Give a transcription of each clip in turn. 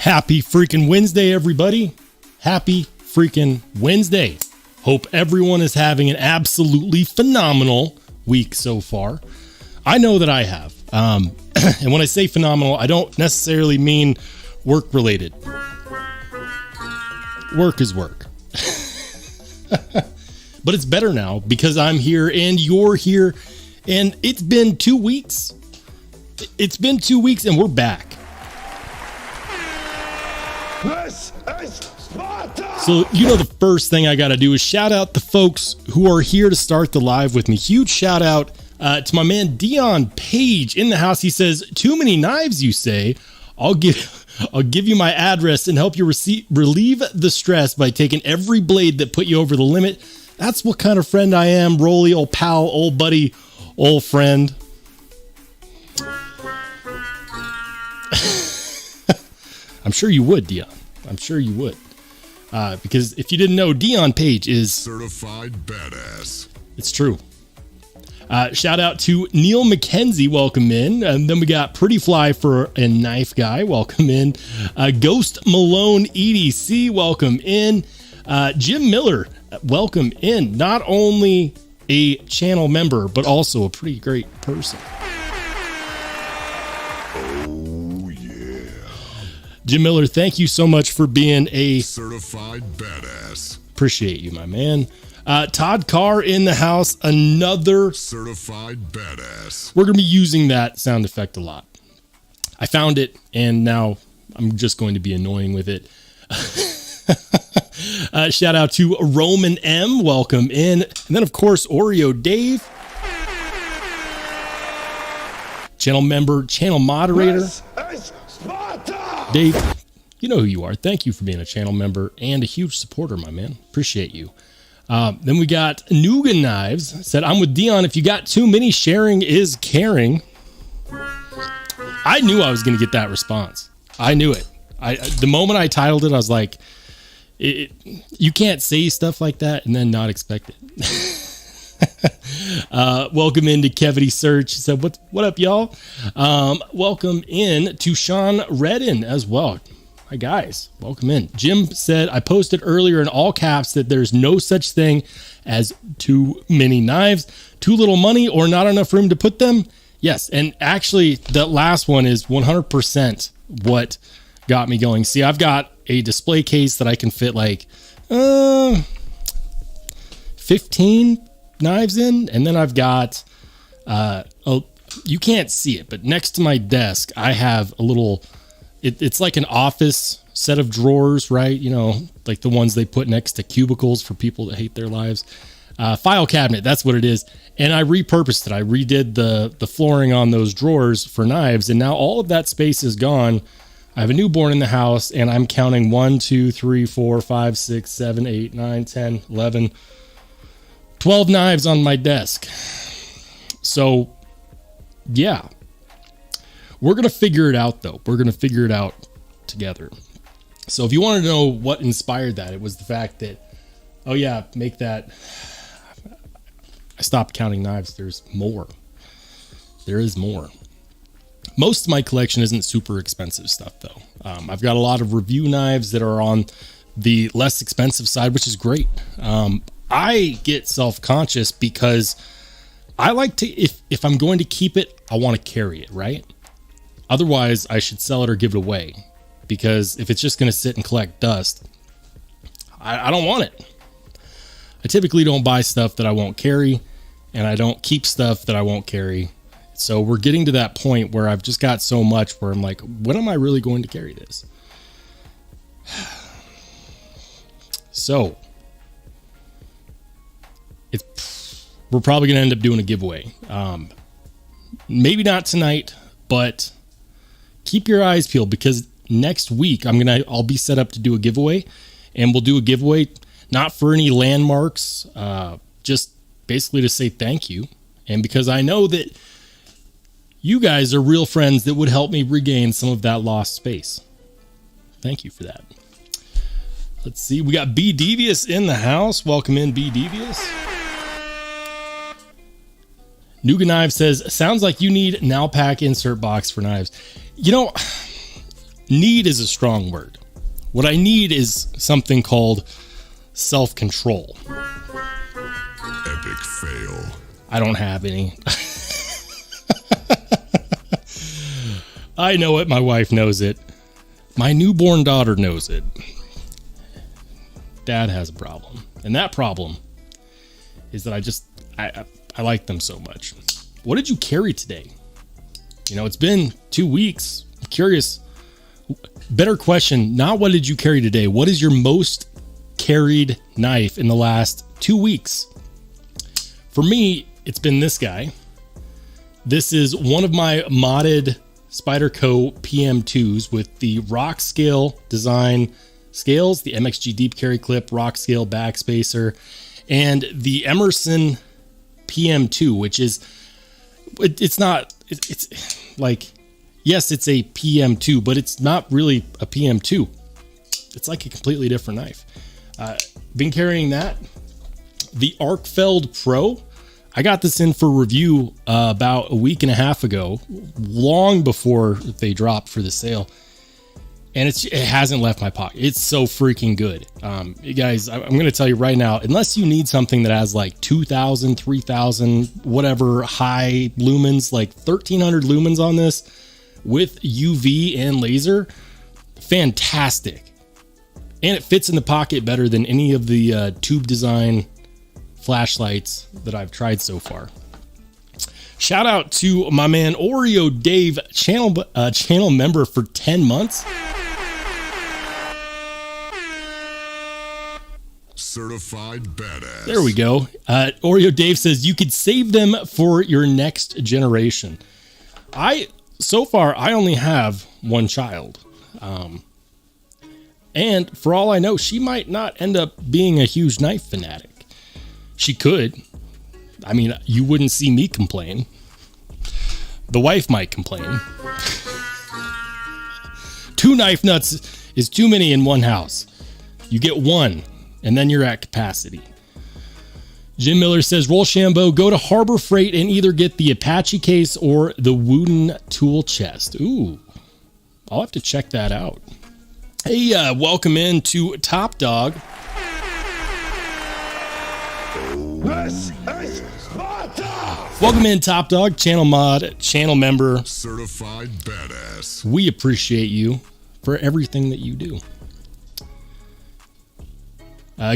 Happy freaking Wednesday, everybody. Happy freaking Wednesday. Hope everyone is having an absolutely phenomenal week so far. I know that I have. And when I say phenomenal, I don't necessarily mean work related. Work is work. But it's better now because I'm here and you're here. And it's been 2 weeks. It's been 2 weeks and we're back. This is Sparta! So, you know, the first thing I got to do is shout out the folks who are here to start the live with me. Huge shout out to my man Dion Page in the house. He says, too many knives, you say. I'll give you my address and help you relieve the stress by taking every blade that put you over the limit. That's what kind of friend I am. Rolly, old pal, old buddy, old friend. I'm sure you would, Dion. I'm sure you would. Because if you didn't know, Dion Page is certified badass. It's true. Shout out to Neil McKenzie, welcome in. And then we got Pretty Fly for a Knife Guy, welcome in. Ghost Malone EDC, welcome in. Jim Miller, welcome in. Not only a channel member, but also a pretty great person. Oh, yeah. Jim Miller, thank you so much for being a certified badass. Appreciate you, my man. Todd Carr in the house, another certified badass. We're going to be using that sound effect a lot. I found it, and now I'm just going to be annoying with it. Shout out to Roman M. Welcome in. And then, of course, Oreo Dave. Channel member, channel moderator. This is Sparta! Dave, you know who you are. Thank you for being a channel member and a huge supporter, my man. Appreciate you. Then we got Nuga Knives. Said, I'm with Dion. If you got too many, sharing is caring. I knew I was going to get that response. I knew it. The moment I titled it, I was like, you can't say stuff like that and then not expect it. Welcome into Kevity Search. He said, what up, y'all? Welcome in to Sean Redden as well. Hi, guys. Welcome in. Jim said, I posted earlier in all caps that there's no such thing as too many knives, too little money, or not enough room to put them. Yes, and actually, the last one is 100% what got me going. See, I've got a display case that I can fit like 15 knives in, and then I've got, you can't see it, but next to my desk, I have a little... It's like an office set of drawers, right? You know, like the ones they put next to cubicles for people that hate their lives. File cabinet, that's what it is. And I repurposed it. I redid the flooring on those drawers for knives, and now all of that space is gone. I have a newborn in the house, and I'm counting 1, 2, 3, 4, 5, 6, 7, 8, 9, 10, 11, 12 knives on my desk. So, yeah. We're going to figure it out, though. We're going to figure it out together. So if you want to know what inspired that, it was the fact that, oh yeah, make that. I stopped counting knives. There's more. There is more. Most of my collection isn't super expensive stuff, though. I've got a lot of review knives that are on the less expensive side, which is great. I get self-conscious because I like to, if I'm going to keep it, I want to carry it, right? Otherwise, I should sell it or give it away, because if it's just going to sit and collect dust, I don't want it. I typically don't buy stuff that I won't carry, and I don't keep stuff that I won't carry. So we're getting to that point where I've just got so much where I'm like, when am I really going to carry this? So we're probably going to end up doing a giveaway. Maybe not tonight, but keep your eyes peeled, because next week I'll be set up to do a giveaway, and we'll do a giveaway not for any landmarks, just basically to say thank you, and because I know that you guys are real friends that would help me regain some of that lost space. Thank you for that. Let's see, we got B Devious in the house. Welcome in, B Devious. Nuga Knives says, sounds like you need Nalpac insert box for knives. You know, need is a strong word. What I need is something called self-control. Epic fail. I don't have any. I know it. My wife knows it. My newborn daughter knows it. Dad has a problem. And that problem is that I like them so much. What did you carry today? You know, it's been 2 weeks. I'm curious. Better question, not what did you carry today? What is your most carried knife in the last 2 weeks? For me, it's been this guy. This is one of my modded Spyderco PM2s with the rock scale design scales, the MXG deep carry clip, rock scale backspacer, and the Emerson PM2, which is, it's like, yes, it's a PM2, but it's not really a PM2. It's like a completely different knife. Been carrying that. The Arkfeld Pro. I got this in for review about a week and a half ago, long before they dropped for the sale. And it hasn't left my pocket. It's so freaking good. You guys, I'm going to tell you right now, unless you need something that has like 2,000, 3,000, whatever high lumens, like 1,300 lumens on this with UV and laser, fantastic. And it fits in the pocket better than any of the tube design flashlights that I've tried so far. Shout out to my man Oreo Dave, channel member for 10 months. Certified badass. There we go. Oreo Dave says you could save them for your next generation. So far, I only have one child. And for all I know, she might not end up being a huge knife fanatic. She could. I mean, you wouldn't see me complain. The wife might complain. 2 knife nuts is too many in one house. You get one, and then you're at capacity. Jim Miller says, Rollshambo, go to Harbor Freight and either get the Apache case or the Wooden tool chest. Ooh, I'll have to check that out. Hey, welcome in to Top Dog. This is Sparta! Welcome in, Top Dog, channel mod, channel member. Certified badass. We appreciate you for everything that you do.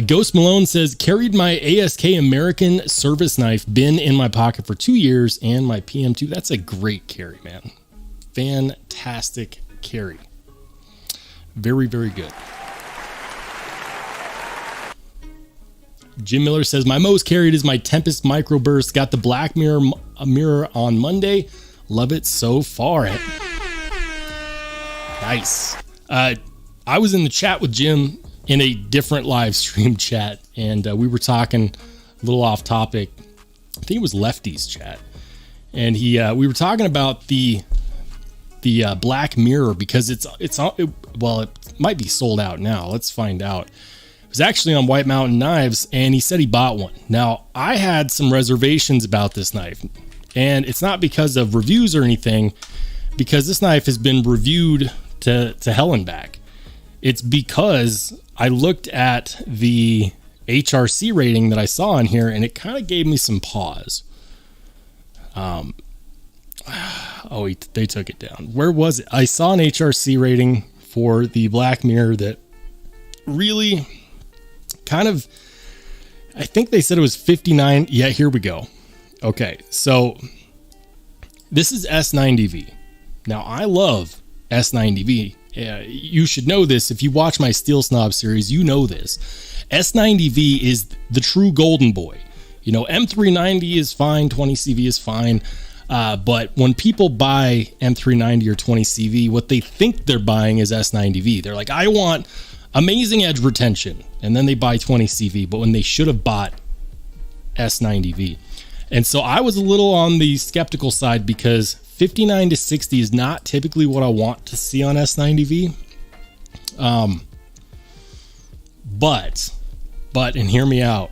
Ghost Malone says, carried my ASK American service knife, been in my pocket for 2 years, and my PM2. That's a great carry, man. Fantastic carry. Very, very good. Jim Miller says, my most carried is my Tempest Microburst. Got the black mirror on Monday. Love it so far. Nice. I was in the chat with Jim in a different live stream chat, and we were talking a little off topic. I think it was Lefty's chat. And we were talking about the black mirror because it might be sold out now. Let's find out. It was actually on White Mountain Knives, and he said he bought one. Now, I had some reservations about this knife, and it's not because of reviews or anything, because this knife has been reviewed to hell and back. It's because I looked at the HRC rating that I saw in here, and it kind of gave me some pause. They took it down. Where was it? I saw an HRC rating for the black mirror that really kind of, I think they said it was 59. Yeah, here we go. Okay, so this is S90V. Now, I love S90V. You should know this. If you watch my Steel Snob series, you know this. S90V is the true golden boy. You know, M390 is fine, 20CV is fine. But when people buy M390 or 20CV, what they think they're buying is S90V. They're like, I want amazing edge retention. And then they buy 20CV, but when they should have bought S90V. And so I was a little on the skeptical side because 59 to 60 is not typically what I want to see on S90V. But, and hear me out,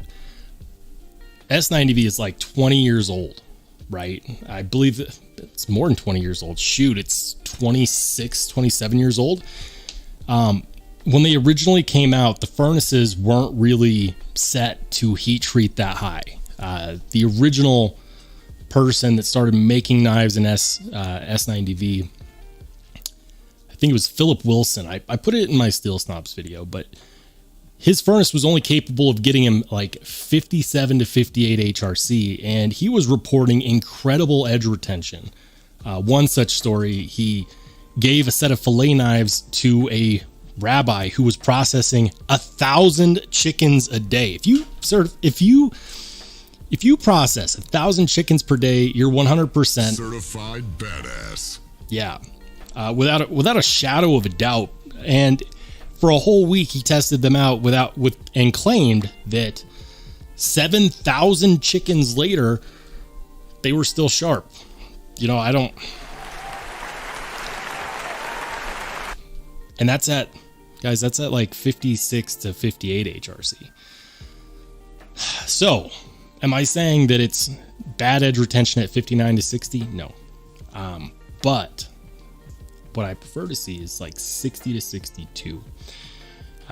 S90V is like 20 years old, right? I believe it's more than 20 years old. Shoot, it's 26, 27 years old. When they originally came out, the furnaces weren't really set to heat treat that high. The original person that started making knives in S90V, I think it was Philip Wilson. I put it in my Steel Snobs video, but his furnace was only capable of getting him like 57 to 58 HRC, and he was reporting incredible edge retention. One such story, he gave a set of fillet knives to a rabbi who was processing 1,000 chickens a day. If you process 1,000 chickens per day, you're 100% certified badass. Yeah, without a shadow of a doubt. And for a whole week, he tested them out and claimed that 7,000 chickens later, they were still sharp. You know, and that's at like 56 to 58 HRC. So, am I saying that it's bad edge retention at 59 to 60? No. But what I prefer to see is like 60 to 62.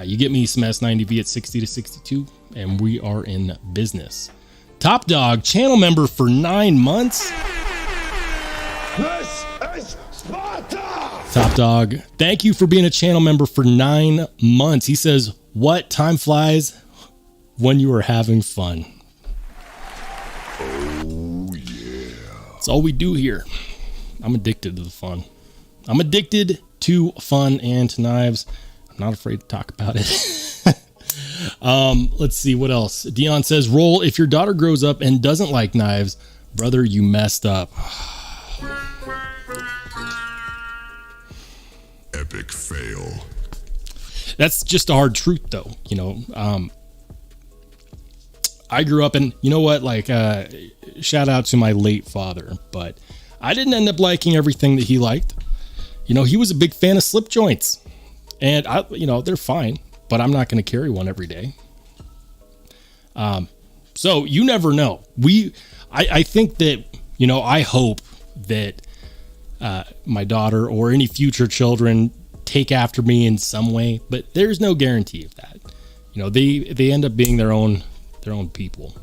You get me some S90V at 60 to 62, and we are in business. Top Dog, channel member for 9 months. This is Sparta! Top Dog, thank you for being a channel member for 9 months. He says, what? Time flies when you are having fun. Oh, yeah. That's all we do here. I'm addicted to the fun. I'm addicted to fun and to knives. I'm not afraid to talk about it. Let's see what else. Dion says, Roll, if your daughter grows up and doesn't like knives, brother, you messed up. Epic fail. That's just a hard truth, though. You know, I grew up, and you know what? Like, shout out to my late father, but I didn't end up liking everything that he liked. You know, he was a big fan of slip joints, and they're fine, but I'm not going to carry one every day. So you never know. I think that, you know, I hope that my daughter or any future children take after me in some way, but there's no guarantee of that. You know, they end up being their own people.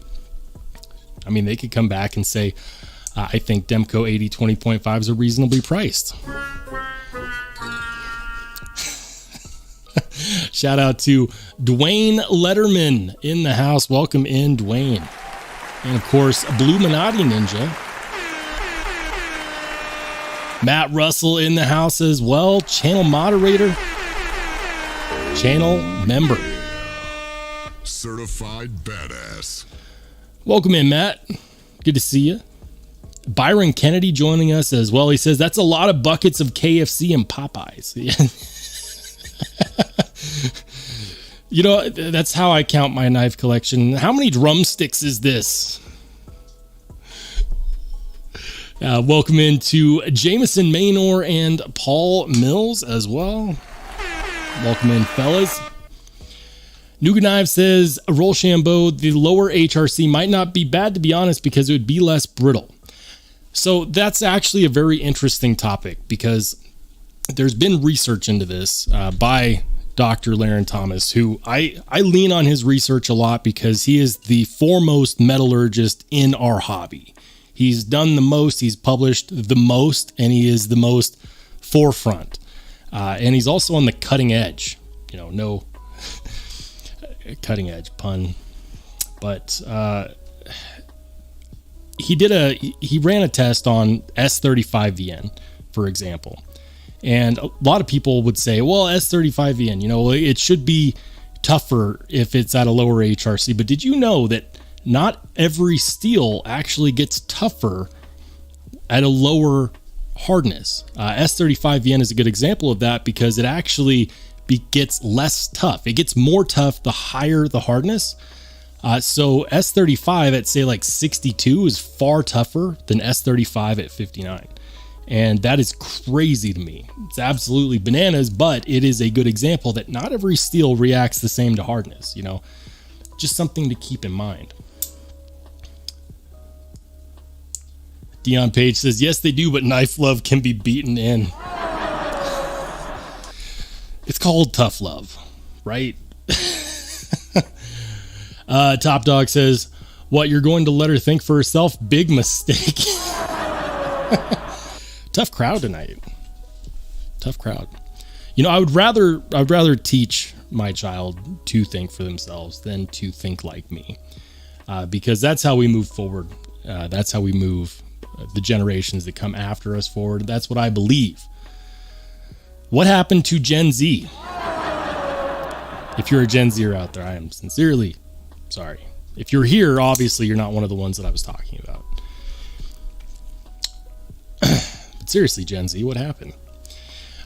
I mean, they could come back and say, I think Demco 80-20.5s are reasonably priced. Shout out to Dwayne Letterman in the house. Welcome in, Dwayne. And of course, Blue Minotti Ninja. Matt Russell in the house as well. Channel moderator. Channel member. Certified badass. Welcome in, Matt. Good to see you. Byron Kennedy joining us as well. He says, that's a lot of buckets of KFC and Popeyes. You know, that's how I count my knife collection. How many drumsticks is this? Welcome into Jameson Maynor and Paul Mills as well. Welcome in, fellas. Nougat Knives says, Rollshambo, the lower HRC might not be bad, to be honest, because it would be less brittle. So that's actually a very interesting topic, because there's been research into this by Dr. Laren Thomas, who I lean on his research a lot because he is the foremost metallurgist in our hobby. He's done the most, he's published the most, and he is the most forefront. And he's also on the cutting edge. You know, no cutting edge pun. But he ran a test on S35VN, for example. And a lot of people would say, well, S35VN, you know, it should be tougher if it's at a lower HRC. But did you know that not every steel actually gets tougher at a lower hardness? S35VN is a good example of that because it actually gets less tough. It gets more tough the higher the hardness. So S35 at, say, like 62 is far tougher than S35 at 59. And that is crazy to me. It's absolutely bananas, but it is a good example that not every steel reacts the same to hardness, you know, just something to keep in mind. Dion Page says, yes, they do, but knife love can be beaten in. It's called tough love, right? Top Dog says, what, you're going to let her think for herself? Big mistake. Tough crowd tonight. Tough crowd. You know, I'd rather teach my child to think for themselves than to think like me, because that's how we move forward. That's how we move the generations that come after us forward. That's what I believe. What happened to Gen Z? If you're a Gen Zer out there, I am sincerely sorry. If you're here, obviously you're not one of the ones that I was talking about. But seriously, Gen Z, what happened?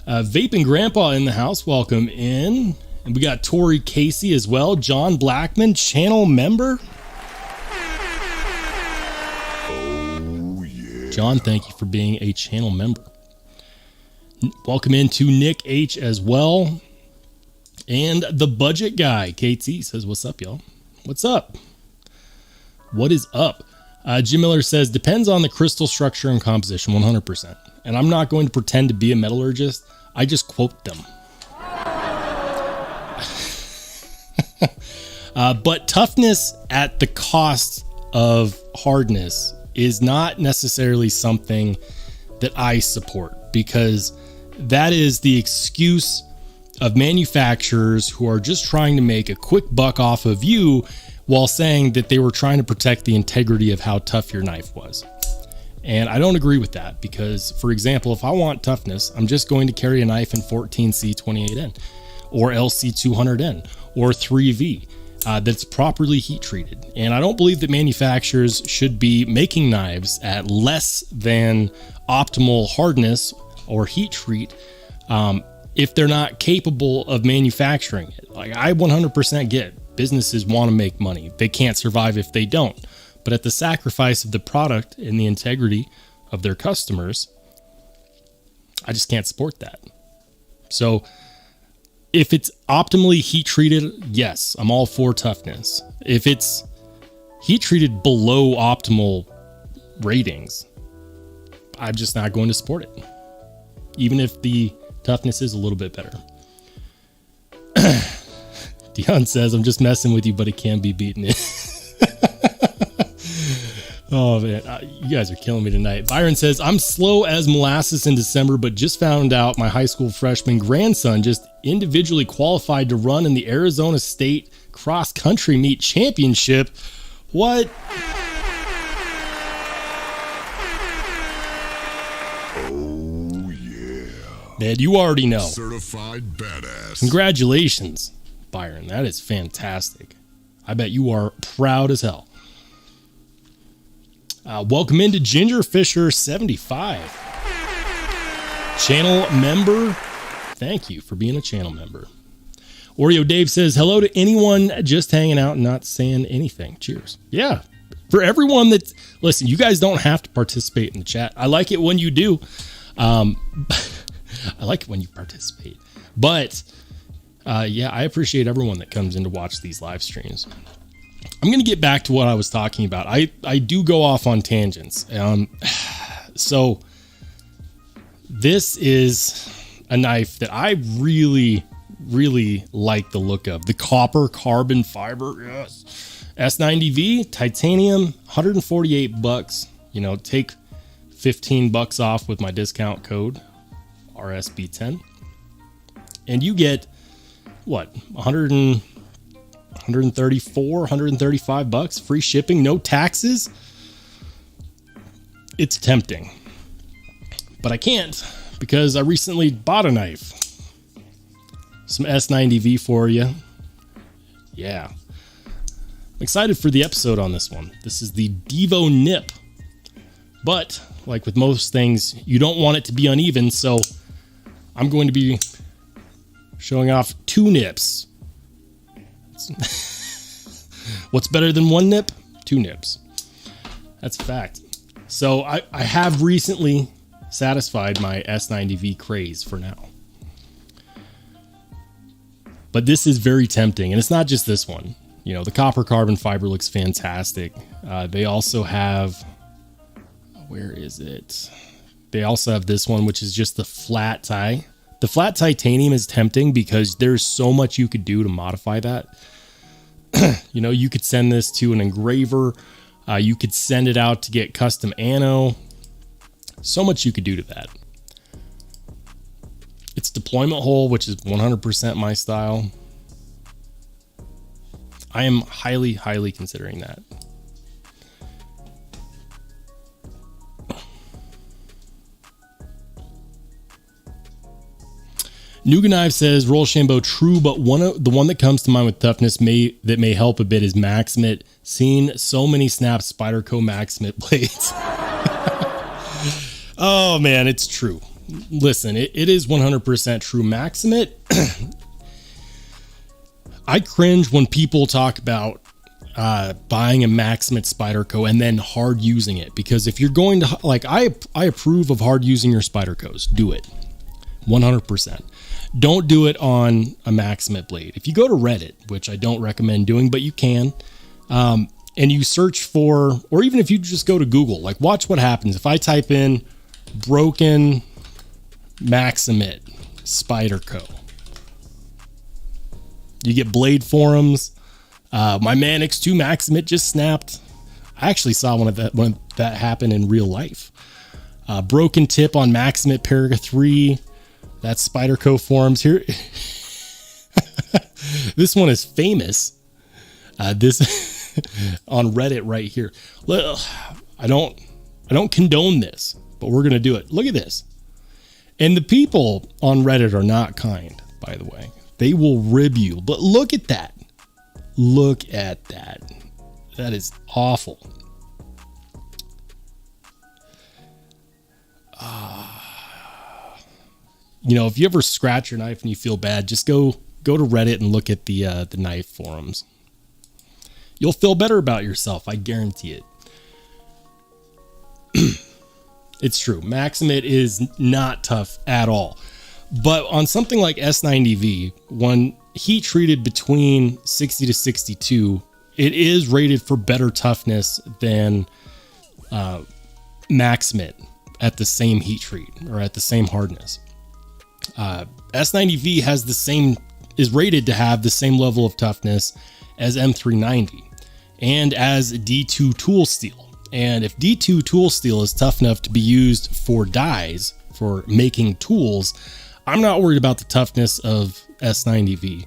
Vaping Grandpa in the house, welcome in. And we got Tori Casey as well. John Blackman, channel member. Oh, yeah. John, thank you for being a channel member. Welcome in to Nick H as well. And the budget guy, KT, says, what's up, y'all? What's up? What is up? Jim Miller says, depends on the crystal structure and composition, 100%. And I'm not going to pretend to be a metallurgist. I just quote them. But toughness at the cost of hardness is not necessarily something that I support, because that is the excuse of manufacturers who are just trying to make a quick buck off of you while saying that they were trying to protect the integrity of how tough your knife was. And I don't agree with that, because, for example, if I want toughness, I'm just going to carry a knife in 14C28N or LC200N or 3V that's properly heat treated. And I don't believe that manufacturers should be making knives at less than optimal hardness or heat treat if they're not capable of manufacturing it. Like, I 100% get businesses want to make money. They can't survive if they don't. But at the sacrifice of the product and the integrity of their customers, I just can't support that. So if it's optimally heat treated, yes, I'm all for toughness. If it's heat treated below optimal ratings, I'm just not going to support it, even if the toughness is a little bit better. Dion says, I'm just messing with you, but it can be beaten. Oh, man. You guys are killing me tonight. Byron says, I'm slow as molasses in December, but just found out my high school freshman grandson just individually qualified to run in the Arizona State Cross Country Meet Championship. What? Oh, yeah. Man, you already know. Certified badass. Congratulations, Byron. That is fantastic. I bet you are proud as hell. Welcome into Ginger Fisher 75. Channel member. Thank you for being a channel member. Oreo Dave says, hello to anyone just hanging out and not saying anything. Cheers. Yeah. For everyone that, listen, you guys don't have to participate in the chat. I like it when you do. I like it when you participate. But yeah, I appreciate everyone that comes in to watch these live streams. I'm going to get back to what I was talking about. I do go off on tangents. So this is a knife that I really, really like the look of. The copper carbon fiber. Yes. S90V, titanium, $148. You know, take $15 off with my discount code RSB10. And you get what? $134, $135, free shipping, no taxes. It's tempting, but I can't because I recently bought a knife. Some S90V for you. Yeah. I'm excited for the episode on this one. This is the Devo Nip, but like with most things, you don't want it to be uneven. So I'm going to be showing off two nips. What's better than one nip? Two nips. That's a fact. So I have recently satisfied my S90V craze for now. But this is very tempting. And it's not just this one. You know, the copper carbon fiber looks fantastic. They also have, where is it? They also have this one, which is just the flat tie The flat titanium is tempting because there's so much you could do to modify that. You know, you could send this to an engraver. You could send it out to get custom anno. So much you could do to that. It's deployment hole, which is 100% my style. I am highly, highly considering that. Nuga Knife says, Rollshambo, true, but the one that comes to mind with toughness may help a bit is Maximate. Seen so many snapped Spyderco Maximate blades. Oh man, it's true. Listen, it is 100% true. Maximate, I cringe when people talk about buying a Maximate Spyderco and then hard using it, because if you're going to, like, I approve of hard using your Spydercos. Do it 100%. Don't do it on a Maximate blade. If you go to Reddit, which I don't recommend doing, but you can, and you search for, or even if you just go to Google, like, watch what happens if I type in broken Maximate Spyderco. You get blade forums. My Manix 2 Maximate just snapped. I actually saw one of that happen in real life. Broken tip on Maximate Paraga 3. That's Spyderco forums here. This one is famous. This on Reddit right here. I don't condone this, but we're gonna do it. Look at this. And the people on Reddit are not kind, by the way. They will rib you. But look at that. Look at that. That is awful. You know, if you ever scratch your knife and you feel bad, just go to Reddit and look at the knife forums. You'll feel better about yourself. I guarantee it. It's true. Maximate is not tough at all. But on something like S90V, when heat treated between 60 to 62, it is rated for better toughness than Maximate at the same heat treat or at the same hardness. S90V is rated to have the same level of toughness as M390 and as D2 tool steel. And if D2 tool steel is tough enough to be used for dies, for making tools, I'm not worried about the toughness of S90V.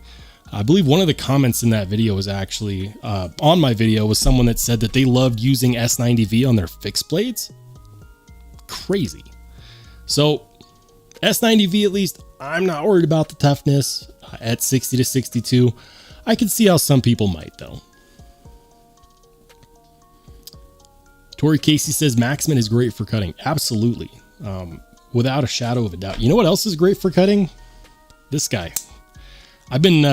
I believe one of the comments in that video was actually on my video was someone that said that they loved using S90V on their fixed blades. Crazy. So S90V, at least, I'm not worried about the toughness at 60 to 62. I can see how some people might, though. Tori Casey says Maximate is great for cutting. Absolutely. Without a shadow of a doubt. You know what else is great for cutting? This guy. I've been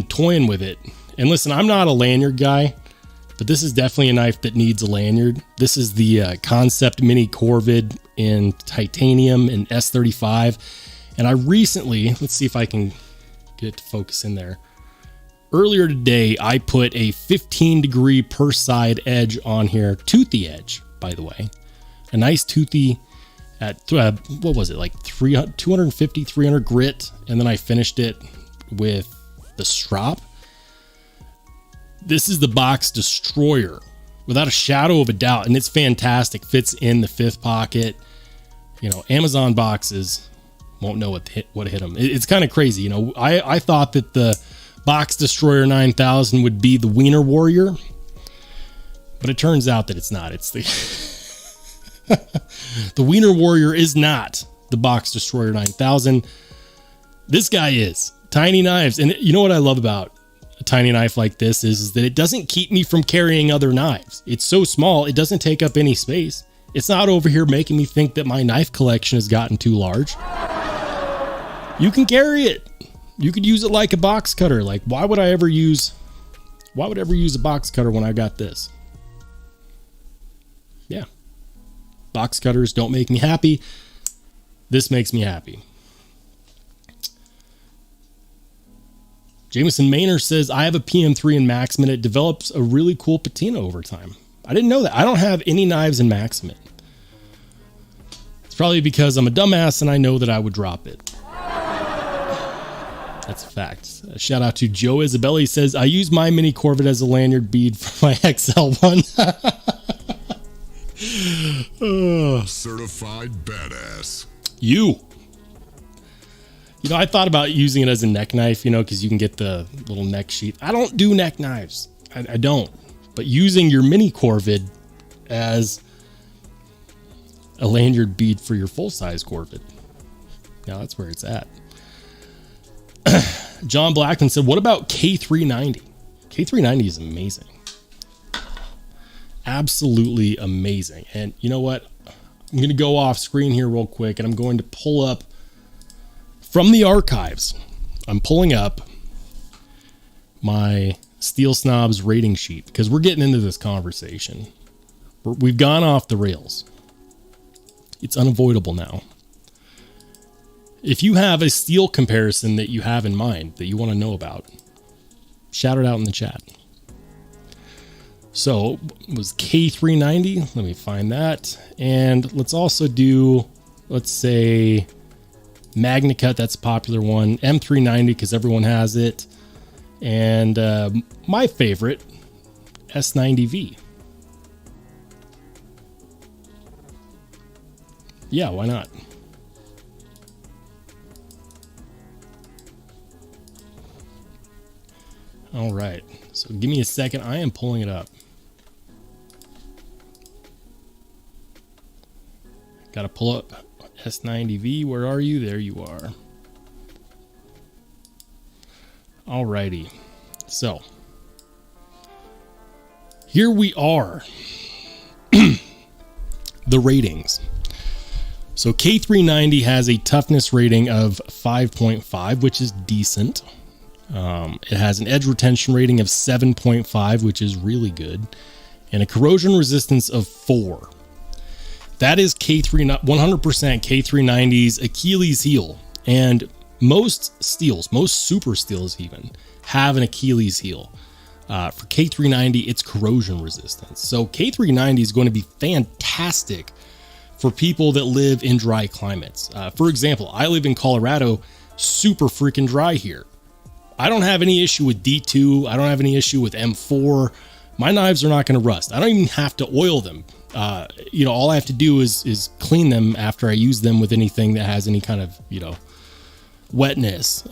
toying with it. And listen, I'm not a lanyard guy, but this is definitely a knife that needs a lanyard. This is the Concept Mini Corvid in titanium and S35. And I recently, let's see if I can get it to focus in there. Earlier today, I put a 15-degree per side edge on here. Toothy edge, by the way. A nice toothy at, what was it, like 250, 300 grit. And then I finished it with the strop. This is the Box Destroyer, without a shadow of a doubt. And it's fantastic. Fits in the fifth pocket. You know, Amazon boxes won't know what hit them. It's kind of crazy. You know, I thought that the Box Destroyer 9000 would be the Wiener Warrior, but it turns out that it's not. It's the the Wiener Warrior is not the Box Destroyer 9000. This guy is. Tiny knives. And you know what I love about a tiny knife like this is that it doesn't keep me from carrying other knives. It's so small, it doesn't take up any space. It's not over here making me think that my knife collection has gotten too large. You can carry it. You could use it like a box cutter. Like, why would I ever use a box cutter when I got this? Yeah. Box cutters don't make me happy. This makes me happy. Jameson Maynard says, I have a PM3 in Maximate. It develops a really cool patina over time. I didn't know that. I don't have any knives in Maximate. It's probably because I'm a dumbass and I know that I would drop it. That's a fact. Shout out to Joe Isabella. He says, I use my mini Corvette as a lanyard bead for my XL1. Certified badass. You know, I thought about using it as a neck knife, you know, because you can get the little neck sheath. I don't do neck knives. I don't. But using your mini Corvette as a lanyard bead for your full-size Corvette. Now that's where it's at. John Blackman said, what about K390? K390 is amazing. Absolutely amazing. And you know what? I'm going to go off screen here real quick, and I'm going to pull up from the archives. I'm pulling up my Steel Snobs rating sheet because we're getting into this conversation. We've gone off the rails. It's unavoidable now. If you have a steel comparison that you have in mind that you want to know about, shout it out in the chat. So it was K390. Let me find that. And let's also do, let's say, MagnaCut. That's a popular one. M390 because everyone has it. And my favorite, S90V. Yeah, why not? All right, so give me a second. I am pulling it up. Got to pull up S90V. Where are you? There you are. All righty. So here we are. The ratings. So K390 has a toughness rating of 5.5, which is decent. It has an edge retention rating of 7.5, which is really good, and a corrosion resistance of 4. That is 100% K390's Achilles heel. And most steels, most super steels even, have an Achilles heel. For K390, it's corrosion resistance. So K390 is going to be fantastic for people that live in dry climates. For example, I live in Colorado, super freaking dry here. I don't have any issue with D2. I don't have any issue with M4. My knives are not going to rust. I don't even have to oil them. You know, all I have to do is clean them after I use them with anything that has any kind of, you know, wetness.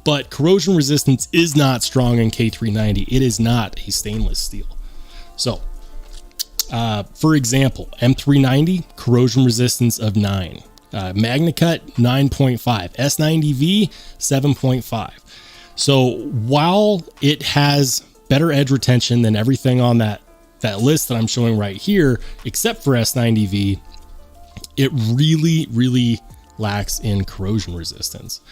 But corrosion resistance is not strong in K390. It is not a stainless steel. So, for example, M390, corrosion resistance of 9. MagnaCut 9.5, S90V 7.5. So while it has better edge retention than everything on that list that I'm showing right here, except for S90V, it really lacks in corrosion resistance.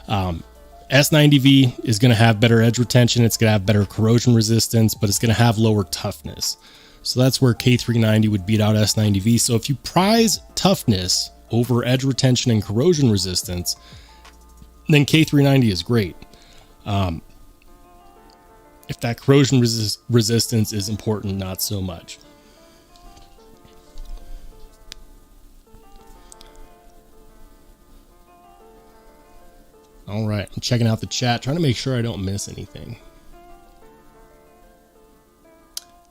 S90V is going to have better edge retention. It's going to have better corrosion resistance, but it's going to have lower toughness. So that's where K390 would beat out S90V. So if you prize toughness over edge retention and corrosion resistance, then K390 is great. If that corrosion resistance is important, not so much. All right, I'm checking out the chat, trying to make sure I don't miss anything.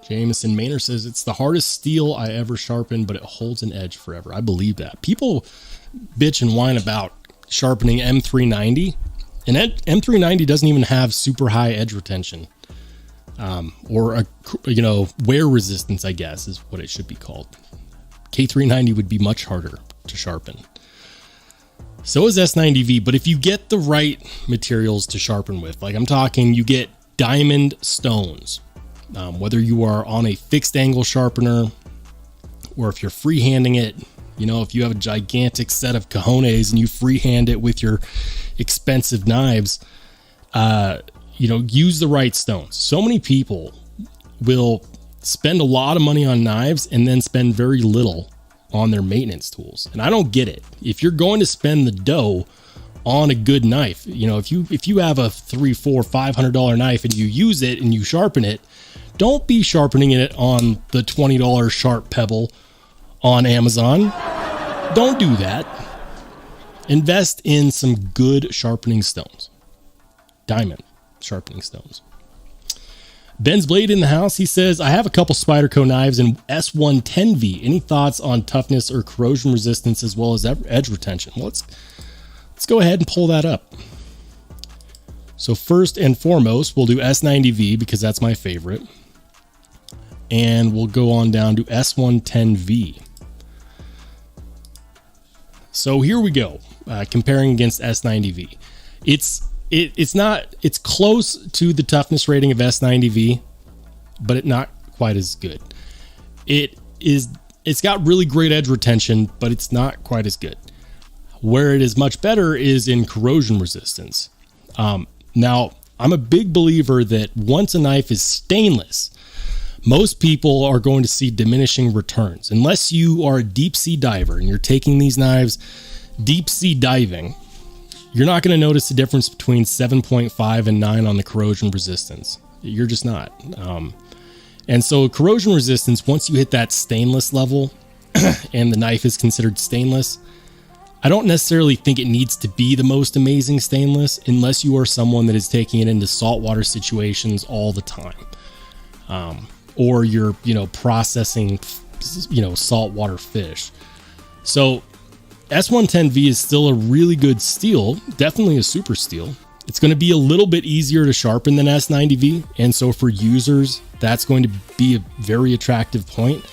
Jameson Maynard says, it's the hardest steel I ever sharpened, but it holds an edge forever. I believe that. People bitch and whine about sharpening M390, and M390 doesn't even have super high edge retention. Or, wear resistance, I guess, is what it should be called. K390 would be much harder to sharpen. So is S90V, but if you get the right materials to sharpen with, like I'm talking, you get diamond stones. Whether you are on a fixed angle sharpener or if you're freehanding it, you know, if you have a gigantic set of cojones and you freehand it with your expensive knives, use the right stones. So many people will spend a lot of money on knives and then spend very little on their maintenance tools. And I don't get it. If you're going to spend the dough on a good knife, you know, if you have a $300, $400, $500 knife and you use it and you sharpen it, don't be sharpening it on the $20 Sharp Pebble on Amazon. Don't do that. invest in some good sharpening stones. Diamond sharpening stones. Ben's Blade in the house. He says, I have a couple Spyderco knives in S110V. Any thoughts on toughness or corrosion resistance as well as edge retention? Well, let's go ahead and pull that up. So first and foremost, we'll do S90V because that's my favorite. And we'll go on down to S110V. So here we go, comparing against S90V. It's close to the toughness rating of S90V, but it's not quite as good. It's got really great edge retention, but it's not quite as good. Where it is much better is in corrosion resistance. Now, I'm a big believer that once a knife is stainless, most people are going to see diminishing returns. Unless you are a deep sea diver and you're taking these knives deep sea diving, you're not going to notice the difference between 7.5 and 9 on the corrosion resistance. You're just not. And so corrosion resistance, once you hit that stainless level and the knife is considered stainless, I don't necessarily think it needs to be the most amazing stainless unless you are someone that is taking it into saltwater situations all the time. Or you're, processing, saltwater fish. So S110V is still a really good steel, definitely a super steel. It's going to be a little bit easier to sharpen than S90V. And so for users, that's going to be a very attractive point.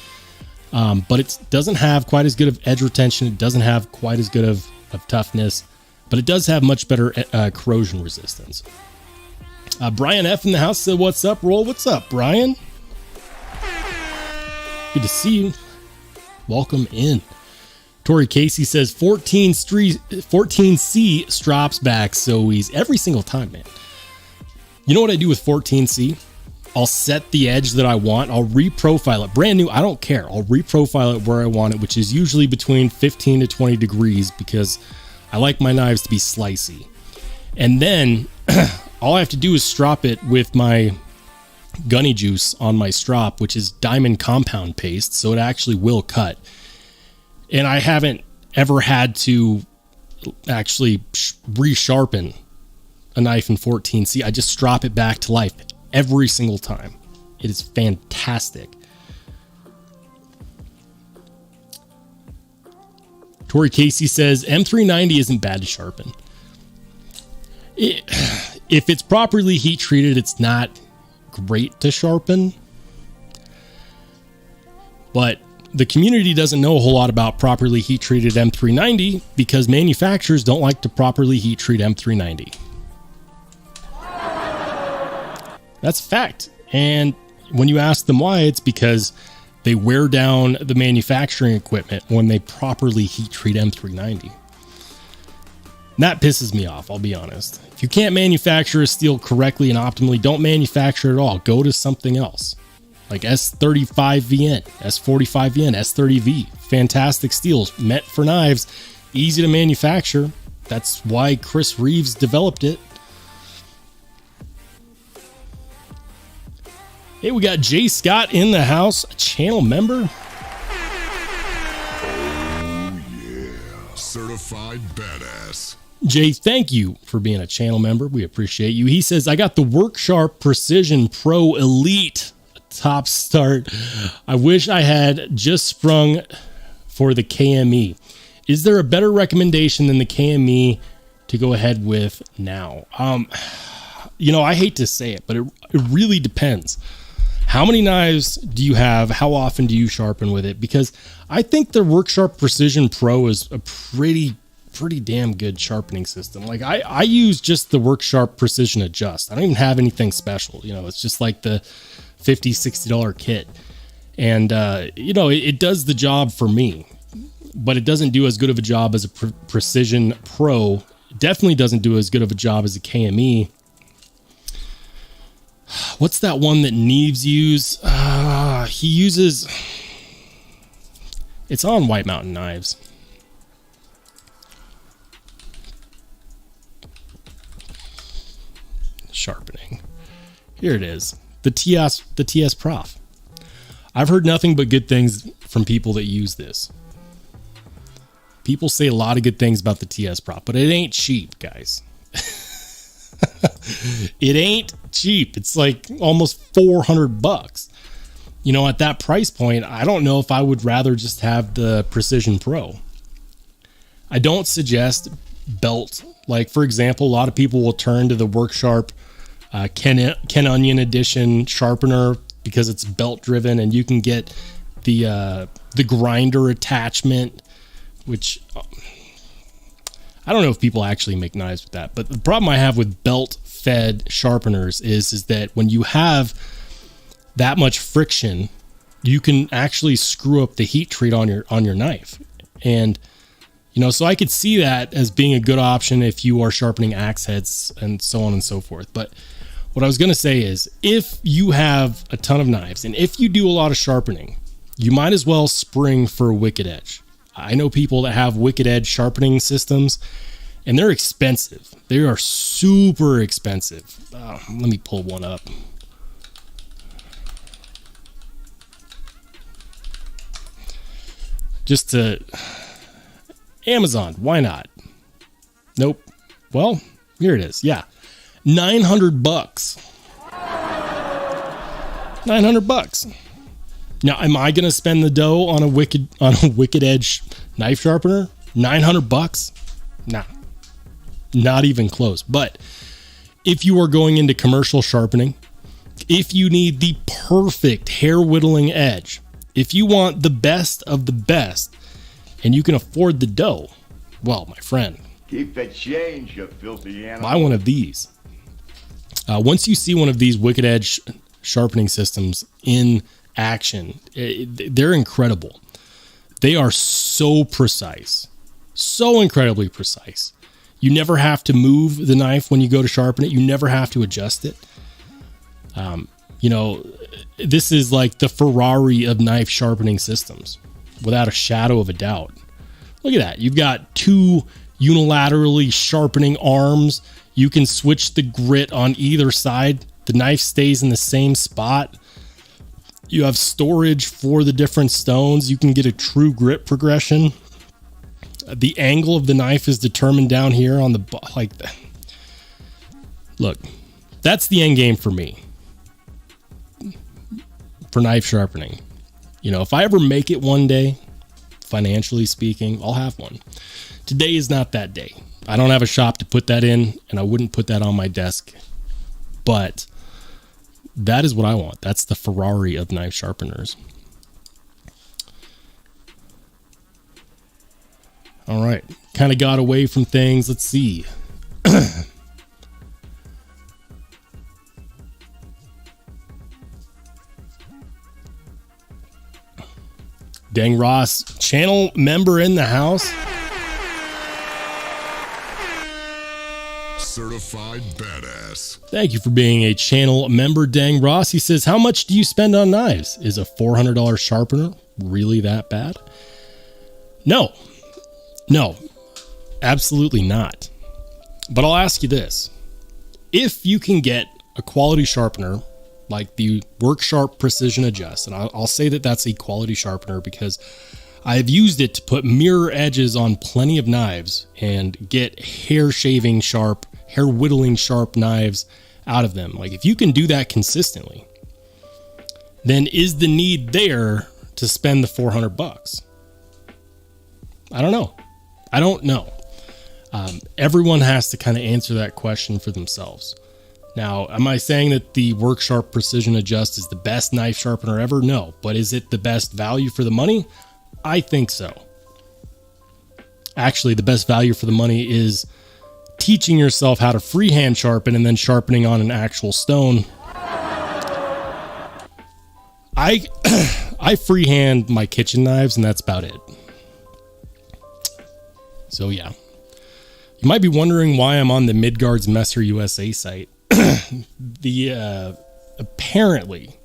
But it doesn't have quite as good of edge retention. It doesn't have quite as good of toughness, but it does have much better corrosion resistance. Brian F in the house said, what's up, Roll? What's up, Brian? Good to see you. Welcome in. Tori Casey says 14C strops back so easy every single time, man. You know what I do with 14C? I'll set the edge that I want. I'll reprofile it. Brand new, I don't care. I'll reprofile it where I want it, which is usually between 15 to 20 degrees because I like my knives to be slicey. And then all I have to do is strop it with my gunny juice on my strop, which is diamond compound paste, so it actually will cut. And I haven't ever had to actually resharpen a knife in 14C. I just strop it back to life every single time. It is fantastic. Tori Casey says M390 isn't bad to sharpen. If it's properly heat treated, it's not great to sharpen. But the community doesn't know a whole lot about properly heat treated M390 because manufacturers don't like to properly heat treat M390. That's a fact. And when you ask them why, it's because they wear down the manufacturing equipment when they properly heat treat M390. That pisses me off, I'll be honest. If you can't manufacture a steel correctly and optimally, don't manufacture it at all. Go to something else. Like S35VN, S45VN, S30V. Fantastic steels, meant for knives, easy to manufacture. That's why Chris Reeves developed it. Hey, we got Jay Scott in the house, a channel member. Oh, yeah. Certified badass. Jay, thank you for being a channel member. We appreciate you. He says, I got the Worksharp Precision Pro Elite top start. I wish I had just sprung for the KME. Is there a better recommendation than the KME to go ahead with now? I hate to say it, but it really depends. How many knives do you have? How often do you sharpen with it? Because I think the Worksharp Precision Pro is a pretty damn good sharpening system. Like I use just the Worksharp Precision Adjust. I don't even have anything special. It's just like the $50, $60 kit. And, it does the job for me, but it doesn't do as good of a job as a Precision Pro. It definitely doesn't do as good of a job as a KME. What's that one that Neves use? He uses... It's on White Mountain Knives. Sharpening. Here it is. The TS Prof. I've heard nothing but good things from people that use this. People say a lot of good things about the TS prop, but it ain't cheap, guys. It ain't cheap. It's like almost $400. You know, at that price point, I don't know if I would rather just have the Precision Pro. I don't suggest belt. Like, for example, a lot of people will turn to the Worksharp Ken Onion Edition sharpener because it's belt driven, and you can get the grinder attachment, which I don't know if people actually make knives with that. But the problem I have with belt fed sharpeners is that when you have that much friction, you can actually screw up the heat treat on your knife. And you know, so I could see that as being a good option if you are sharpening axe heads and so on and so forth. But what I was going to say is, if you have a ton of knives and if you do a lot of sharpening, you might as well spring for a Wicked Edge. I know people that have Wicked Edge sharpening systems, and they're expensive. They are super expensive. Let me pull one up. Just to Amazon, why not? Nope. Well, here it is. Yeah, $900. $900. Now, am I going to spend the dough on a Wicked Edge knife sharpener? $900? Nah, not even close. But if you are going into commercial sharpening, if you need the perfect hair whittling edge, if you want the best of the best, and you can afford the dough, well, my friend, keep the change, you filthy animal. buy one of these. Once you see one of these Wicked Edge sharpening systems in action, they're incredible. They are so precise, so incredibly precise. You never have to move the knife when you go to sharpen it. You never have to adjust it. You know, this is like the Ferrari of knife sharpening systems, without a shadow of a doubt. Look at that. You've got two unilaterally sharpening arms. You can switch the grit on either side. The knife stays in the same spot. You have storage for the different stones. You can get a true grit progression. The angle of the knife is determined down here on the, like, look, that's the end game for me. For knife sharpening. You know, if I ever make it one day, financially speaking, I'll have one. Today is not that day. I don't have a shop to put that in, and I wouldn't put that on my desk. But that is what I want. That's the Ferrari of knife sharpeners. All right. Kind of got away from things. Let's see. Dang Ross, channel member in the house. Certified badass. Thank you for being a channel member, Dang Ross. He says, how much do you spend on knives? Is a $400 sharpener really that bad? No, absolutely not. But I'll ask you this. If you can get a quality sharpener like the Worksharp Precision Adjust, and I'll say that that's a quality sharpener because I've used it to put mirror edges on plenty of knives and get hair shaving sharp, hair whittling sharp knives out of them. Like, if you can do that consistently, then is the need there to spend the $400? I don't know. Everyone has to kind of answer that question for themselves. Now, am I saying that the Worksharp Precision Adjust is the best knife sharpener ever? No. But is it the best value for the money? I think so. Actually, the best value for the money is teaching yourself how to freehand sharpen and then sharpening on an actual stone. I freehand my kitchen knives, and that's about it. So yeah. You might be wondering why I'm on the Midgards Messer USA site. Apparently,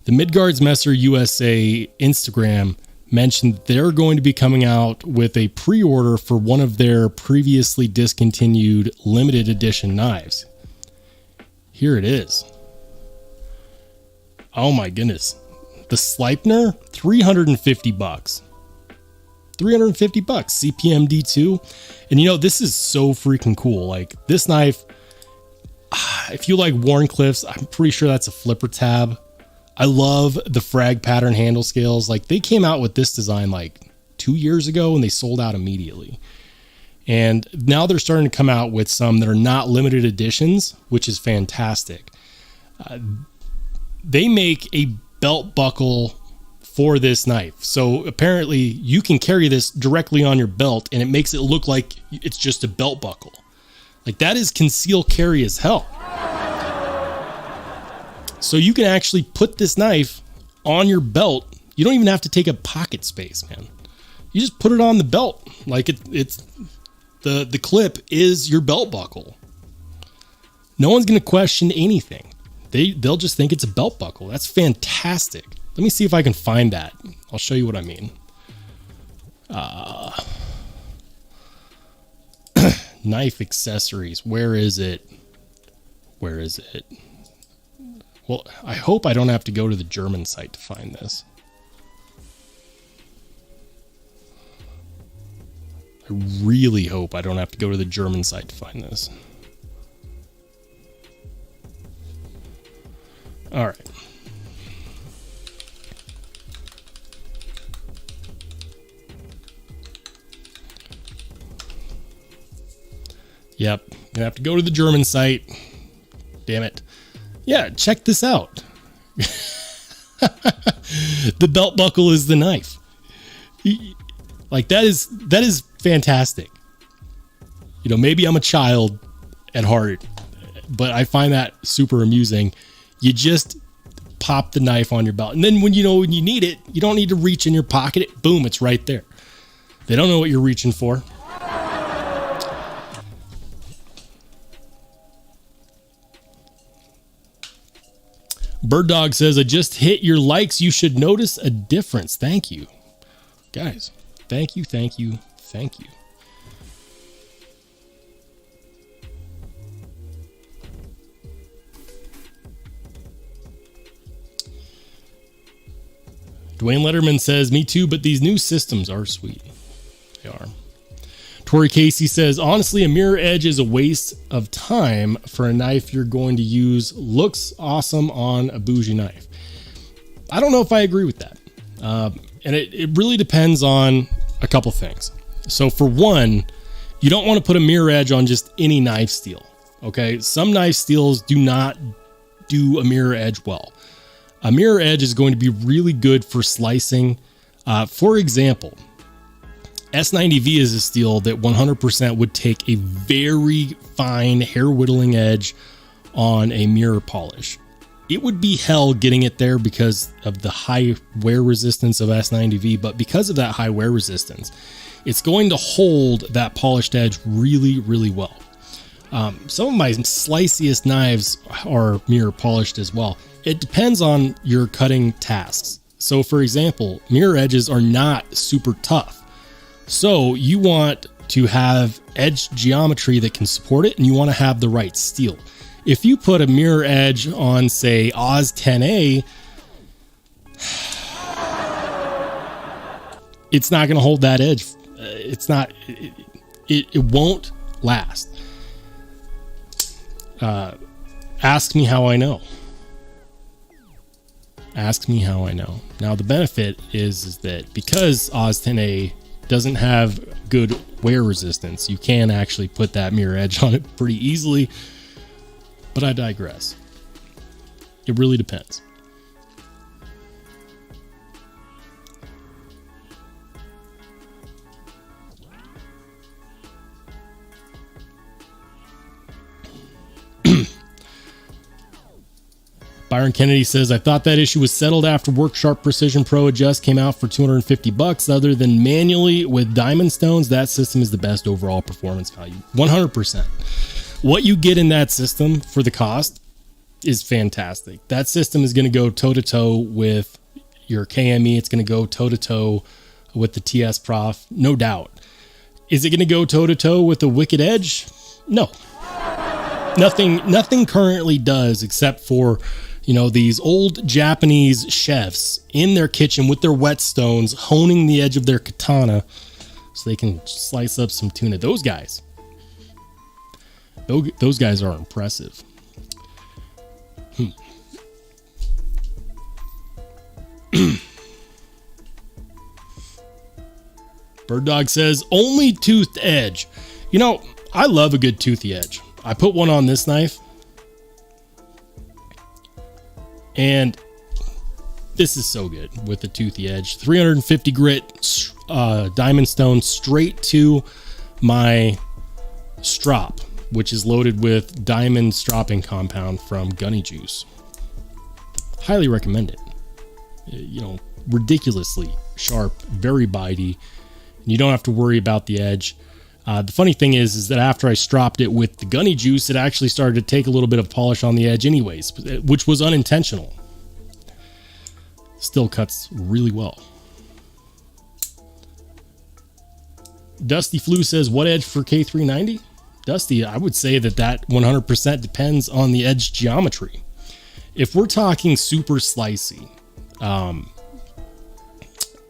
the Midgards Messer USA Instagram mentioned that they're going to be coming out with a pre-order for one of their previously discontinued limited edition knives. Here it is. Oh my goodness. The Sleipner, $350. $350, CPM D2. And you know, this is so freaking cool. Like this knife, if you like Wharncliffe's, I'm pretty sure that's a flipper tab. I love the frag pattern handle scales. Like they came out with this design like 2 years ago and they sold out immediately. And now they're starting to come out with some that are not limited editions, which is fantastic. They make a belt buckle for this knife. So apparently you can carry this directly on your belt and it makes it look like it's just a belt buckle. Like that is conceal carry as hell. So you can actually put this knife on your belt. You don't even have to take up pocket space, man. You just put it on the belt. Like it's the clip is your belt buckle. No one's going to question anything. They'll just think it's a belt buckle. That's fantastic. Let me see if I can find that. I'll show you what I mean. Knife accessories. Where is it? Where is it? Well, I hope I don't have to go to the German site to find this. I really hope I don't have to go to the German site to find this. All right. Yep, gonna have to go to the German site. Damn it. Yeah, check this out. The belt buckle is the knife. Like that is fantastic. You know, maybe I'm a child at heart, but I find that super amusing. You just pop the knife on your belt, and then when you need it, you don't need to reach in your pocket. Boom, it's right there. They don't know what you're reaching for. Bird Dog says, I just hit your likes. You should notice a difference. Thank you. Guys, thank you, thank you, thank you. Dwayne Letterman says, me too, but these new systems are sweet. They are. Tori Casey says, honestly, a mirror edge is a waste of time for a knife you're going to use. Looks awesome on a bougie knife. I don't know if I agree with that. And it really depends on a couple things. So for one, you don't want to put a mirror edge on just any knife steel. Okay. Some knife steels do not do a mirror edge well. A mirror edge is going to be really good for slicing. For example, S90V is a steel that 100% would take a very fine hair whittling edge on a mirror polish. It would be hell getting it there because of the high wear resistance of S90V, but because of that high wear resistance, it's going to hold that polished edge really, really well. Some of my sliciest knives are mirror polished as well. It depends on your cutting tasks. So for example, mirror edges are not super tough. So you want to have edge geometry that can support it, and you want to have the right steel. If you put a mirror edge on, say, Oz 10A, it's not going to hold that edge. It won't last. Ask me how I know. Ask me how I know. Now, the benefit is that because Oz 10A doesn't have good wear resistance, you can actually put that mirror edge on it pretty easily, but I digress. It really depends. Byron Kennedy says, I thought that issue was settled after Worksharp Precision Pro Adjust came out for $250. Other than manually with diamond stones, that system is the best overall performance value. 100%. What you get in that system for the cost is fantastic. That system is going to go toe-to-toe with your KME. It's going to go toe-to-toe with the TS Prof, no doubt. Is it going to go toe-to-toe with the Wicked Edge? No. Nothing currently does, except for these old Japanese chefs in their kitchen with their whetstones, honing the edge of their katana so they can slice up some tuna. Those guys are impressive. Bird Dog says only toothed edge. You know, I love a good toothy edge. I put one on this knife, and this is so good with the toothy edge. 350 grit diamond stone straight to my strop, which is loaded with diamond stropping compound from Gunny Juice. Highly recommend it. You know, ridiculously sharp, very bitey, and you don't have to worry about the edge. The funny thing is that after I stropped it with the Gunny Juice, it actually started to take a little bit of polish on the edge anyways, which was unintentional. Still cuts really well. Dusty Flu says, what edge for K390? Dusty, I would say that 100% depends on the edge geometry. If we're talking super slicey,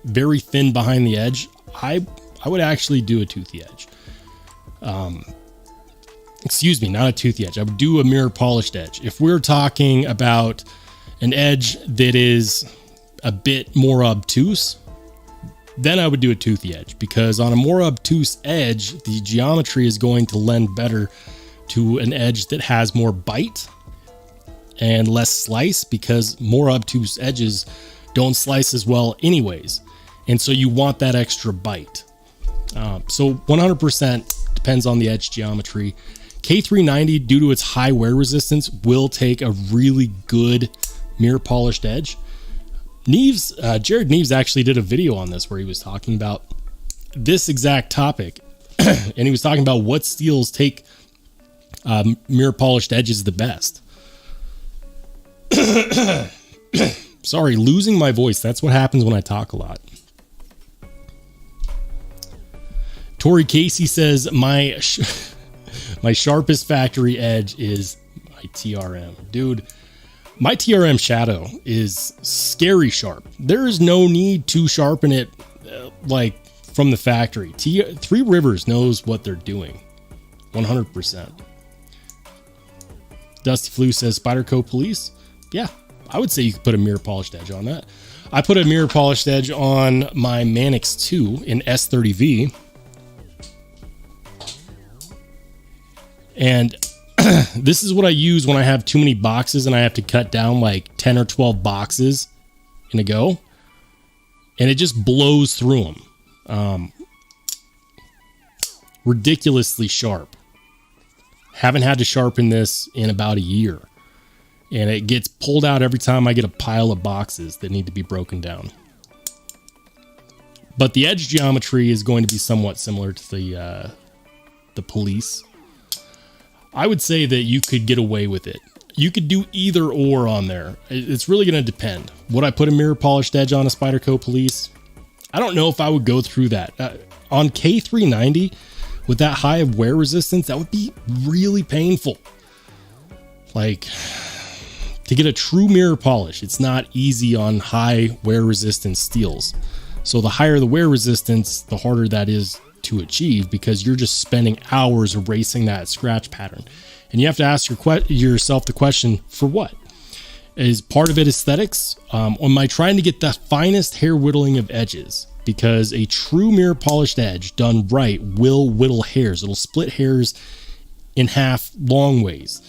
very thin behind the edge, I would actually do a toothy edge. Excuse me, not a toothy edge. I would do a mirror polished edge. If we're talking about an edge that is a bit more obtuse, then I would do a toothy edge, because on a more obtuse edge, the geometry is going to lend better to an edge that has more bite and less slice, because more obtuse edges don't slice as well anyways. And so you want that extra bite. So 100% depends on the edge geometry. K390, due to its high wear resistance, will take a really good mirror polished edge. Jared Neves actually did a video on this where he was talking about this exact topic. And he was talking about what steels take mirror polished edges the best. Sorry, losing my voice. That's what happens when I talk a lot. Tori Casey says, my sharpest factory edge is my TRM. Dude, my TRM Shadow is scary sharp. There is no need to sharpen it like from the factory. Three Rivers knows what they're doing. 100%. Dusty Flu says, Spyderco Police. Yeah, I would say you could put a mirror polished edge on that. I put a mirror polished edge on my Manix 2 in S30V. And this is what I use when I have too many boxes and I have to cut down like 10 or 12 boxes in a go. And it just blows through them. Ridiculously sharp. Haven't had to sharpen this in about a year. And it gets pulled out every time I get a pile of boxes that need to be broken down. But the edge geometry is going to be somewhat similar to the Police. I would say that you could get away with it. You could do either or on there. It's really going to depend. Would I put a mirror polished edge on a Spyderco Police? I don't know if I would go through that. On K390, with that high of wear resistance, that would be really painful. Like, to get a true mirror polish, it's not easy on high wear resistance steels. So the higher the wear resistance, the harder that is to achieve, because you're just spending hours erasing that scratch pattern. And you have to ask yourself the question, for what? Is part of it aesthetics? Am I trying to get the finest hair whittling of edges? Because a true mirror polished edge done right will whittle hairs. It'll split hairs in half long ways.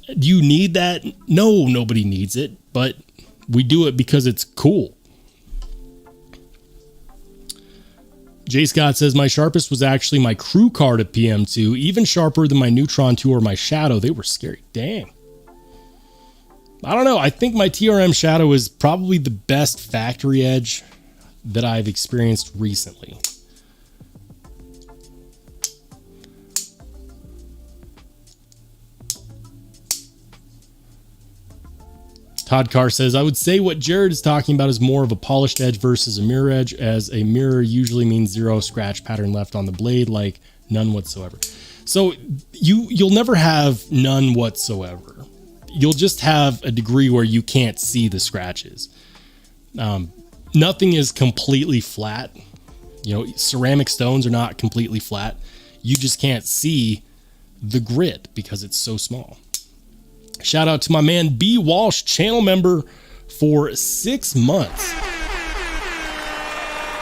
Do you need that? No, nobody needs it, but we do it because it's cool. Jay Scott says, my sharpest was actually my crew card at PM2, even sharper than my Neutron 2 or my Shadow. They were scary. Dang. I don't know. I think my TRM Shadow is probably the best factory edge that I've experienced recently. Todd Carr says, I would say what Jared is talking about is more of a polished edge versus a mirror edge, as a mirror usually means zero scratch pattern left on the blade, like none whatsoever. So you'll never have none whatsoever. You'll just have a degree where you can't see the scratches. Nothing is completely flat. You know, ceramic stones are not completely flat. You just can't see the grit because it's so small. Shout out to my man B Walsh, channel member for 6 months.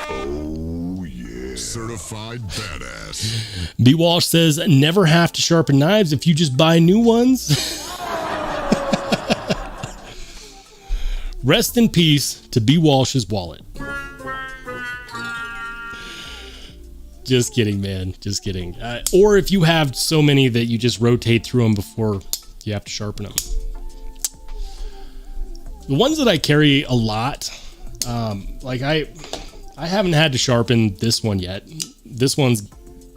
Oh yeah. Certified badass. B Walsh says, never have to sharpen knives if you just buy new ones. Rest in peace to B Walsh's wallet. Just kidding, man. Just kidding. Or if you have so many that you just rotate through them before you have to sharpen them. The ones that I carry a lot, like I haven't had to sharpen this one yet. This one's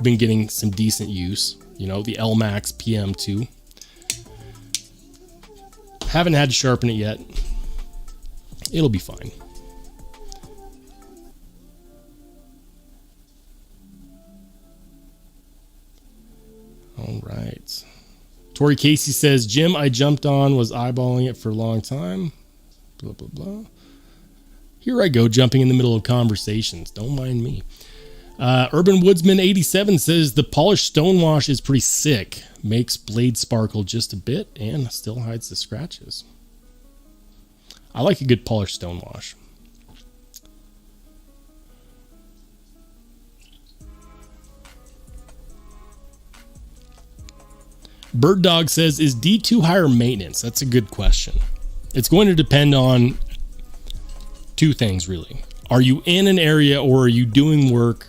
been getting some decent use. You know, the LMAX PM2. Haven't had to sharpen it yet. It'll be fine. All right. Tori Casey says, Jim, I jumped on, was eyeballing it for a long time. Blah, blah, blah. Here I go, jumping in the middle of conversations. Don't mind me. Urban Woodsman 87 says, the polished stone wash is pretty sick. Makes blade sparkle just a bit and still hides the scratches. I like a good polished stone wash. Bird Dog says, is D2 higher maintenance? That's a good question. It's going to depend on two things, really. Are you in an area or are you doing work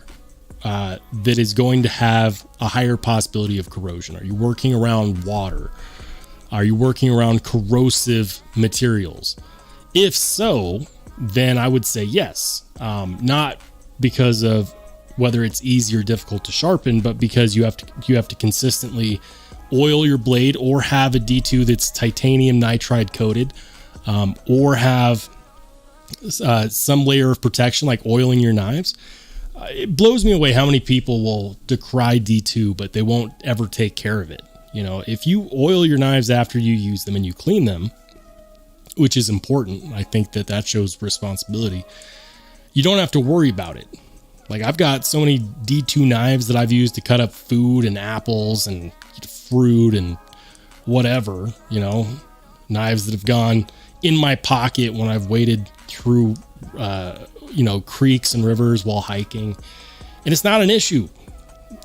that is going to have a higher possibility of corrosion? Are you working around water? Are you working around corrosive materials? If so, then I would say yes. Not because of whether it's easy or difficult to sharpen, but because you have to consistently oil your blade or have a D2 that's titanium nitride coated, or have some layer of protection like oiling your knives. It blows me away how many people will decry D2, but they won't ever take care of it. You know, if you oil your knives after you use them and you clean them, which is important, I think that shows responsibility, you don't have to worry about it. Like, I've got so many D2 knives that I've used to cut up food and apples and fruit and whatever, you know, knives that have gone in my pocket when I've waded through, you know, creeks and rivers while hiking. And it's not an issue.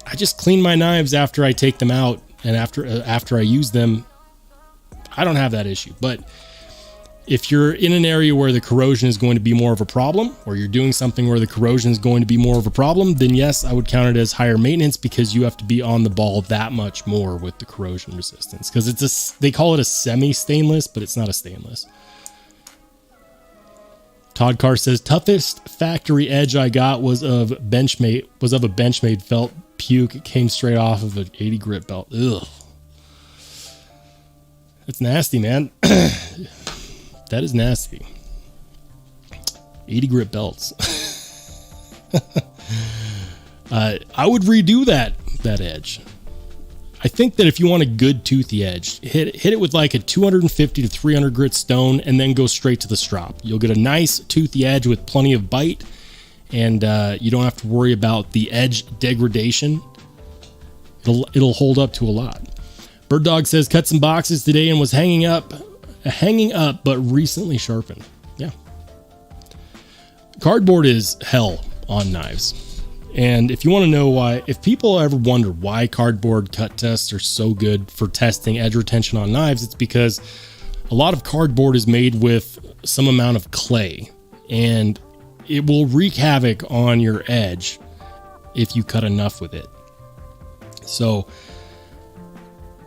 I just clean my knives after I take them out, and after I use them, I don't have that issue. But if you're in an area where the corrosion is going to be more of a problem, or you're doing something where the corrosion is going to be more of a problem, then yes, I would count it as higher maintenance, because you have to be on the ball that much more with the corrosion resistance. Because they call it a semi-stainless, but it's not a stainless. Todd Carr says, toughest factory edge I got was of a benchmade felt. Puke. It came straight off of an 80 grit belt. Ugh. That's nasty, man. That is nasty. 80 grit belts. I would redo that edge. I think that if you want a good toothy edge, hit it with like a 250 to 300 grit stone and then go straight to the strop. You'll get a nice toothy edge with plenty of bite, and you don't have to worry about the edge degradation. It'll hold up to a lot. Bird Dog says, cut some boxes today and was hanging up, but recently sharpened. Yeah. Cardboard is hell on knives. And if you want to know why, if people ever wonder why cardboard cut tests are so good for testing edge retention on knives, it's because a lot of cardboard is made with some amount of clay, and it will wreak havoc on your edge if you cut enough with it. So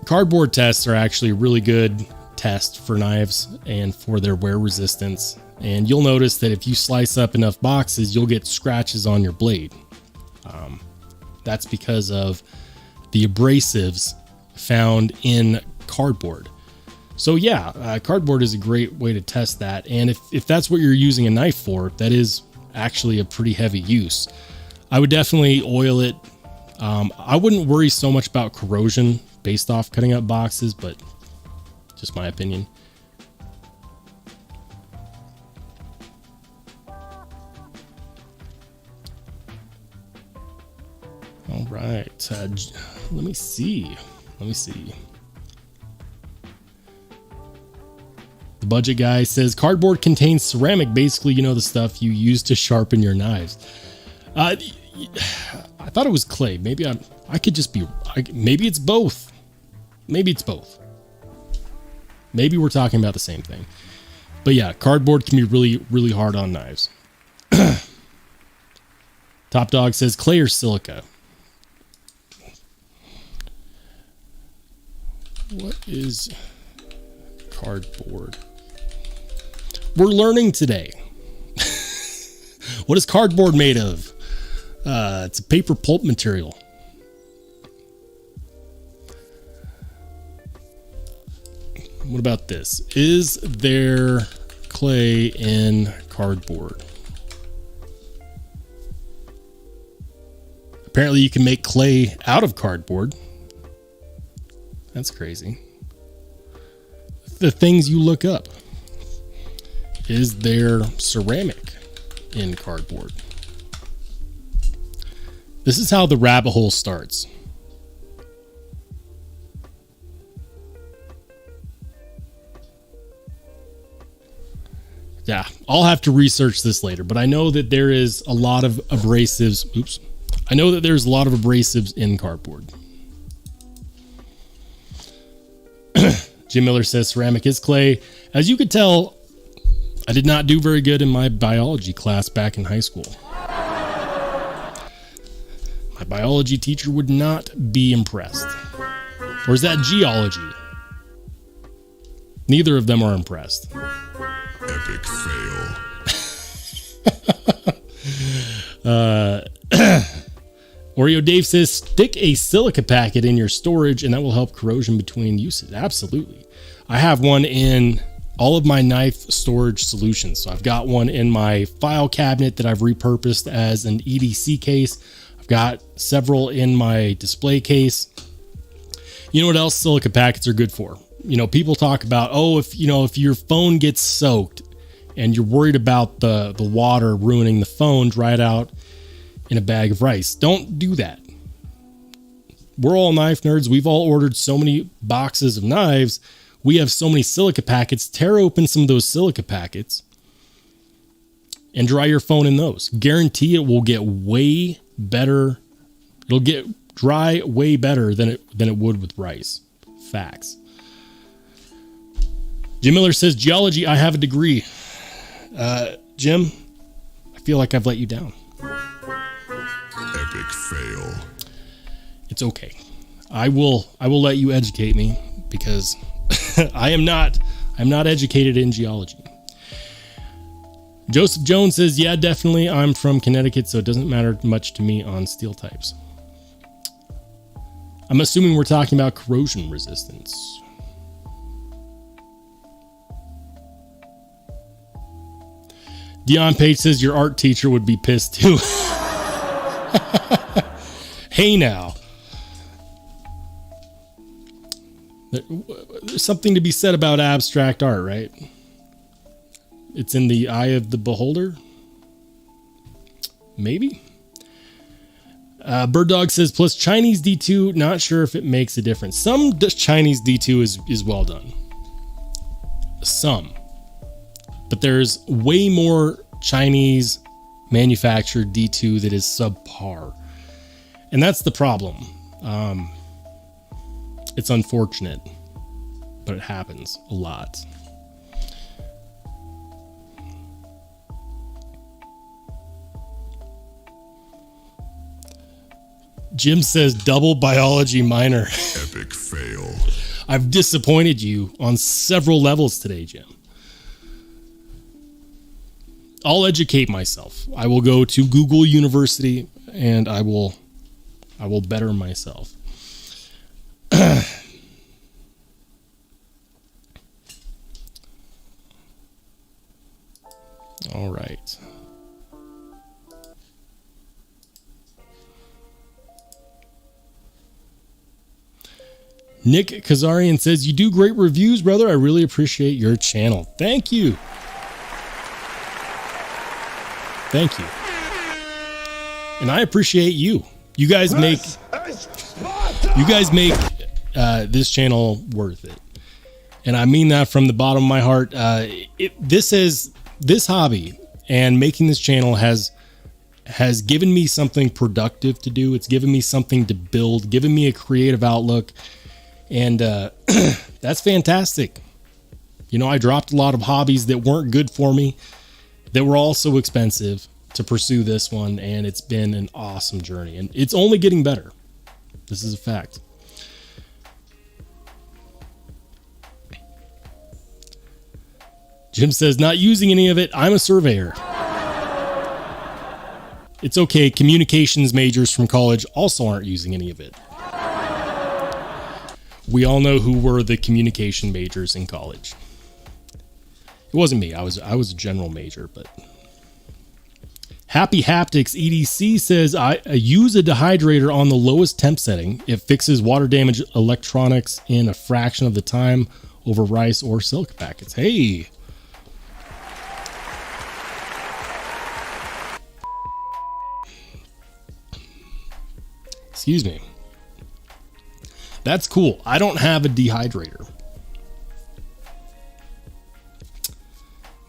cardboard tests are actually a really good test for knives and for their wear resistance. And you'll notice that if you slice up enough boxes, you'll get scratches on your blade. That's because of the abrasives found in cardboard. So yeah, cardboard is a great way to test that. And if that's what you're using a knife for, that is actually a pretty heavy use. I would definitely oil it. I wouldn't worry so much about corrosion based off cutting up boxes, but just my opinion. right. Let me see. The budget guy says cardboard contains ceramic, basically, you know, the stuff you use to sharpen your knives. I thought it was clay. Maybe I could just be, maybe it's both. Maybe we're talking about the same thing. But yeah, cardboard can be really, really hard on knives. Top Dog says clay or silica. What is cardboard? We're learning today. What is cardboard made of? It's a paper pulp material. What about this? Is there clay in cardboard? Apparently you can make clay out of cardboard. That's crazy. The things you look up. Is there ceramic in cardboard? This is how the rabbit hole starts. Yeah, I'll have to research this later, but I know that there is a lot of abrasives. Oops. I know that there's a lot of abrasives in cardboard. Jim Miller says ceramic is clay. As you could tell, I did not do very good in my biology class back in high school. My biology teacher would not be impressed. Or is that geology? Neither of them are impressed. Epic fail. Oreo Dave says, stick a silica packet in your storage and that will help corrosion between uses. Absolutely. I have one in all of my knife storage solutions. So I've got one in my file cabinet that I've repurposed as an EDC case. I've got several in my display case. You know what else silica packets are good for? You know, people talk about, oh, if your phone gets soaked and you're worried about the water ruining the phone, dry it out in a bag of rice. Don't do that. We're all knife nerds. We've all ordered so many boxes of knives. We have so many silica packets. Tear open some of those silica packets and dry your phone in those. Guarantee it will get way better. It'll get dry way better than it would with rice. Facts. Jim Miller says, geology, I have a degree. Jim, I feel like I've let you down. Epic fail. It's okay. I will let you educate me because I'm not educated in geology. Joseph Jones says, yeah, definitely. I'm from Connecticut, so it doesn't matter much to me on steel types. I'm assuming we're talking about corrosion resistance. Dion Page says your art teacher would be pissed too. Hey now. There's something to be said about abstract art, right? It's in the eye of the beholder. Maybe. Bird Dog says, plus Chinese D2, not sure if it makes a difference. Some Chinese D2 is well done. Some. But there's way more Chinese manufactured D2 that is subpar. And that's the problem. It's unfortunate, but it happens a lot. Jim says double biology minor. Epic fail. I've disappointed you on several levels today, Jim. I'll educate myself. I will go to Google University and I will better myself. All right. Nick Kazarian says, you do great reviews, brother. I really appreciate your channel. Thank you. Thank you. And I appreciate you. You guys make this channel worth it, and I mean that from the bottom of my heart. This hobby and making this channel has given me something productive to do. It's given me something to build, given me a creative outlook, and that's fantastic. You know, I dropped a lot of hobbies that weren't good for me, that were also expensive, to pursue this one, and it's been an awesome journey, and it's only getting better. This is a fact. Jim says, not using any of it. I'm a surveyor. It's okay. Communications majors from college also aren't using any of it. We all know who were the communication majors in college. It wasn't me. I was a general major, but Happy Haptics EDC says, I use a dehydrator on the lowest temp setting. It fixes water damaged electronics in a fraction of the time over rice or silk packets. Hey. Excuse me. That's cool. I don't have a dehydrator,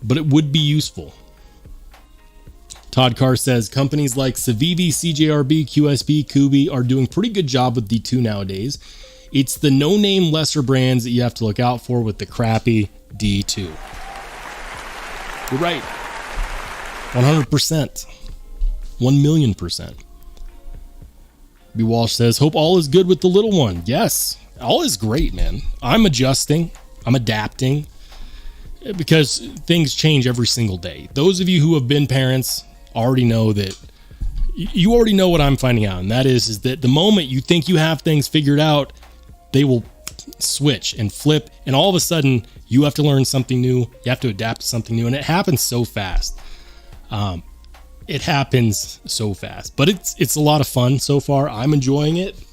but it would be useful. Todd Carr says companies like Civivi, CJRB, QSB, Kubi are doing pretty good job with D2 nowadays. It's the no-name lesser brands that you have to look out for with the crappy D2. You're right. 100%. 1,000,000%. B. Walsh says, hope all is good with the little one. Yes, all is great, man. I'm adjusting. I'm adapting because things change every single day. Those of you who have been parents already know that you already know what I'm finding out. And that is that the moment you think you have things figured out, they will switch and flip. And all of a sudden you have to learn something new. You have to adapt to something new. And it happens so fast. It happens so fast, but it's a lot of fun so far. I'm enjoying it.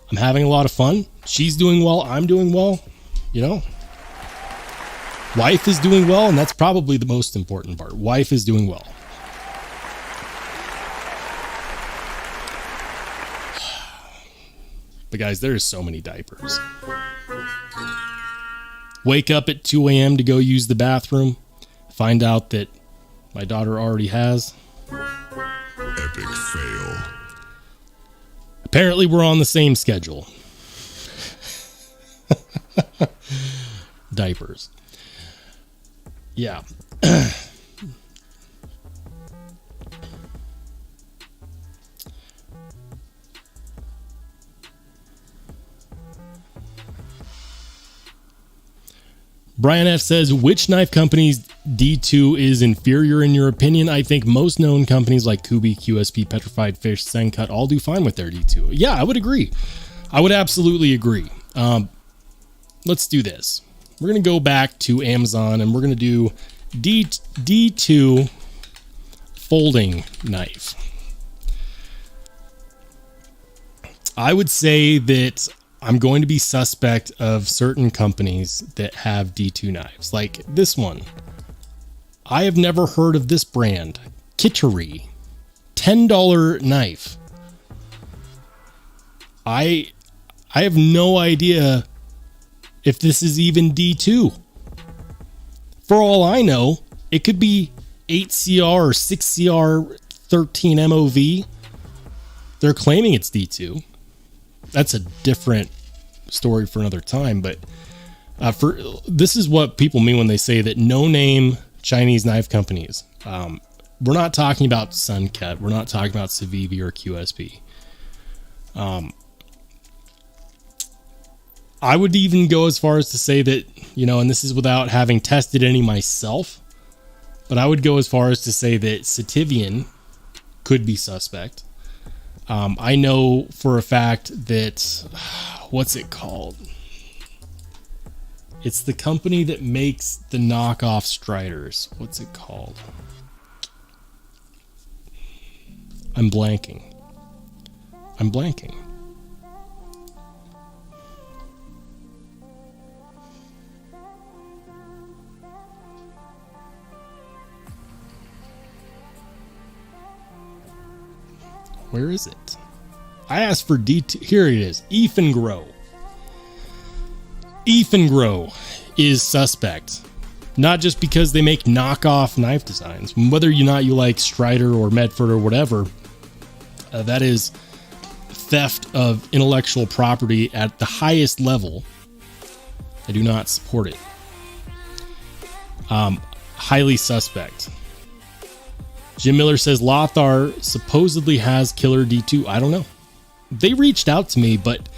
I'm having a lot of fun. She's doing well. I'm doing well. You know, wife is doing well, and that's probably the most important part. Wife is doing well. But guys, there's so many diapers. Wake up at 2 a.m. to go use the bathroom. Find out that my daughter already has. Epic fail. Apparently we're on the same schedule. Diapers. Yeah. Brian F says, which knife company's D2 is inferior in your opinion? I think most known companies like Kubi, QSP, Petrified Fish, Sencut all do fine with their D2. Yeah, I would agree. I would absolutely agree. Let's do this. We're going to go back to Amazon and we're going to do D2 folding knife. I would say that I'm going to be suspect of certain companies that have D2 knives, like this one. I have never heard of this brand, Kittery, $10 knife. I have no idea if this is even D2. For all I know, it could be 8CR or 6CR 13 MOV. They're claiming it's D2. That's a different story for another time, but this is what people mean when they say that no-name Chinese knife companies. We're not talking about Sencut. We're not talking about Civivi or QSP. I would even go as far as to say that, you know, and this is without having tested any myself, but I would go as far as to say that Citivian could be suspect. I know for a fact that, what's it called? It's the company that makes the knockoff Striders. What's it called? I'm blanking. Where is it? I asked for D2. Here it is. Grow. Grow is suspect. Not just because they make knockoff knife designs. Whether or not you like Strider or Medford or whatever, that is theft of intellectual property at the highest level. I do not support it. Highly suspect. Jim Miller says Lothar supposedly has killer D2. I don't know. They reached out to me, but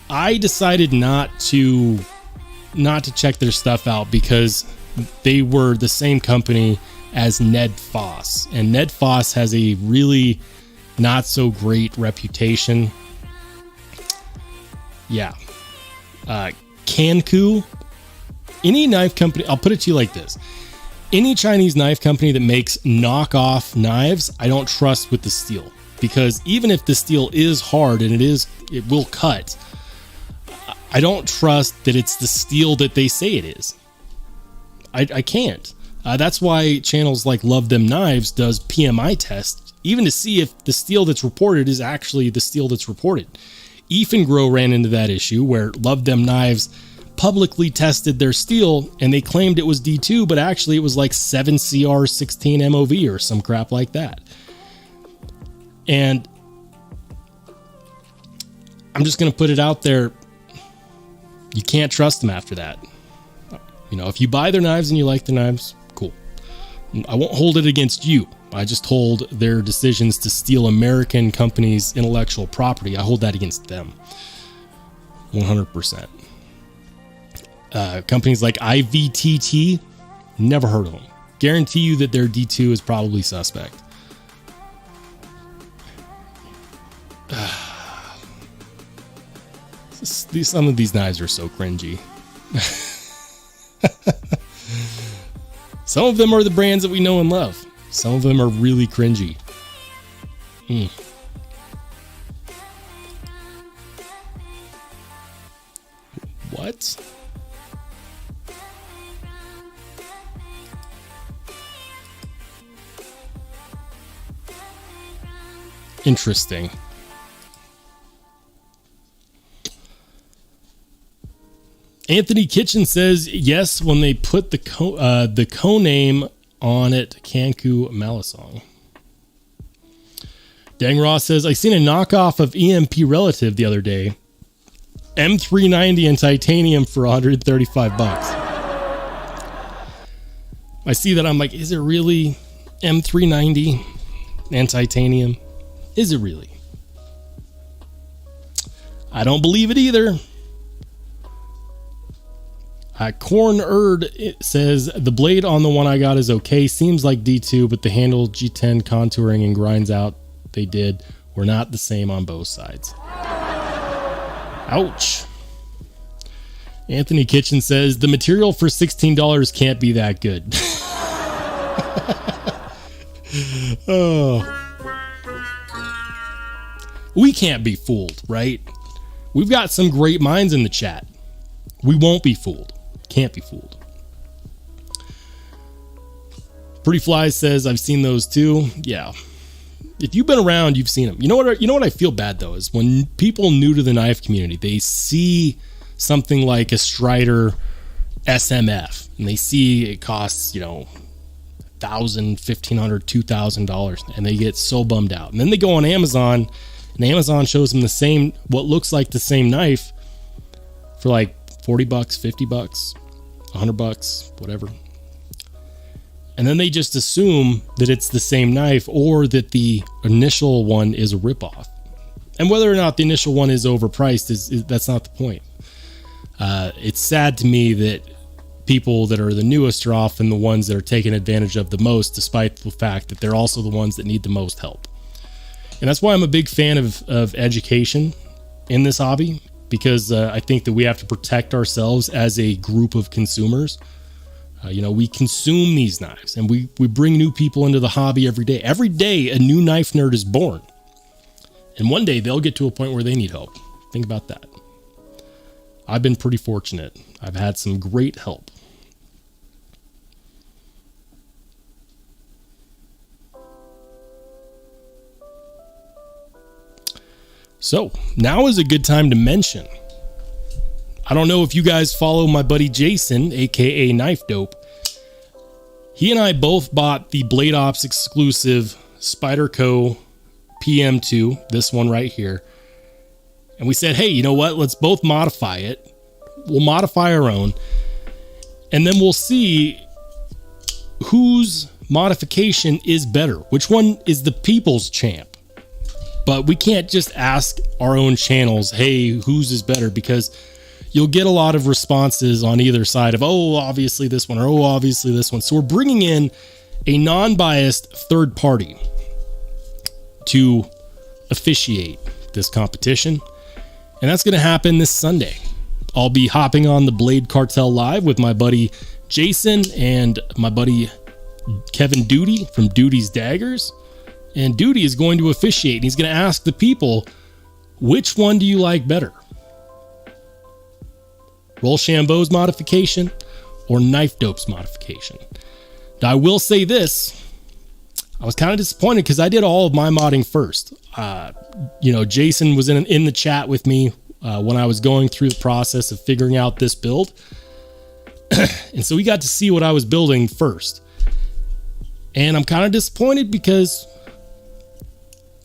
I decided not to check their stuff out because they were the same company as Ned Foss, and Ned Foss has a really not so great reputation. Yeah. Kanku, any knife company, I'll put it to you like this. Any Chinese knife company that makes knockoff knives, I don't trust with the steel, because even if the steel is hard and it will cut, I don't trust that it's the steel that they say it is. I can't. That's why channels like Love Them Knives does PMI tests, even to see if the steel that's reported is actually the steel that's reported. Grow ran into that issue where Love Them Knives publicly tested their steel and they claimed it was D2, but actually it was like 7CR 16 MOV or some crap like that. And I'm just going to put it out there. You can't trust them after that. You know, if you buy their knives and you like the knives, cool. I won't hold it against you. I just hold their decisions to steal American companies' intellectual property. I hold that against them. 100%. Companies like IVTT, never heard of them. Guarantee you that their D2 is probably suspect. Some of these knives are so cringy. Some of them are the brands that we know and love. Some of them are really cringy. What? Interesting. Anthony Kitchen says yes when they put the co-name on it, Kanku Malisong. Dang Ross says I seen a knockoff of EMP Relative the other day. M390 in titanium for $135. I see that, I'm like, is it really M390 and titanium? Is it really? I don't believe it either. Corn Erd says the blade on the one I got is okay. Seems like D2, but the handle, G10 contouring and grinds out they did were not the same on both sides. Ouch. Anthony Kitchen says the material for $16 can't be that good. Oh. We can't be fooled, right? We've got some great minds in the chat. We won't be fooled. Can't be fooled. Pretty Fly says I've seen those too. Yeah. If you've been around, you've seen them. You know what I feel bad though is when people new to the knife community, they see something like a Strider SMF and they see it costs, $1,000, $1,500, $2,000 and they get so bummed out. And then they go on Amazon and Amazon shows them the same, what looks like the same knife for like $40, $50, $100, whatever. And then they just assume that it's the same knife or that the initial one is a ripoff. And whether or not the initial one is overpriced is that's not the point. It's sad to me that people that are the newest are often the ones that are taken advantage of the most, despite the fact that they're also the ones that need the most help. And that's why I'm a big fan of education in this hobby, because I think that we have to protect ourselves as a group of consumers. We consume these knives and we bring new people into the hobby every day. Every day, a new knife nerd is born. And one day they'll get to a point where they need help. Think about that. I've been pretty fortunate. I've had some great help. So now is a good time to mention, I don't know if you guys follow my buddy Jason, aka Knife Dope. He and I both bought the Blade Ops exclusive Spyderco PM2, this one right here. And we said, hey, you know what? Let's both modify it. We'll modify our own. And then we'll see whose modification is better. Which one is the people's champ? But we can't just ask our own channels, hey, whose is better? Because you'll get a lot of responses on either side of, oh, obviously this one, or oh, obviously this one. So we're bringing in a non-biased third party to officiate this competition. And that's going to happen this Sunday. I'll be hopping on the Blade Cartel Live with my buddy Jason and my buddy Kevin Duty from Duty's Daggers. And Duty is going to officiate. And he's going to ask the people, which one do you like better? Rollshambo's modification or Knife Dope's modification? Now, I will say this. I was kind of disappointed because I did all of my modding first. Jason was in the chat with me when I was going through the process of figuring out this build. And so we got to see what I was building first. And I'm kind of disappointed because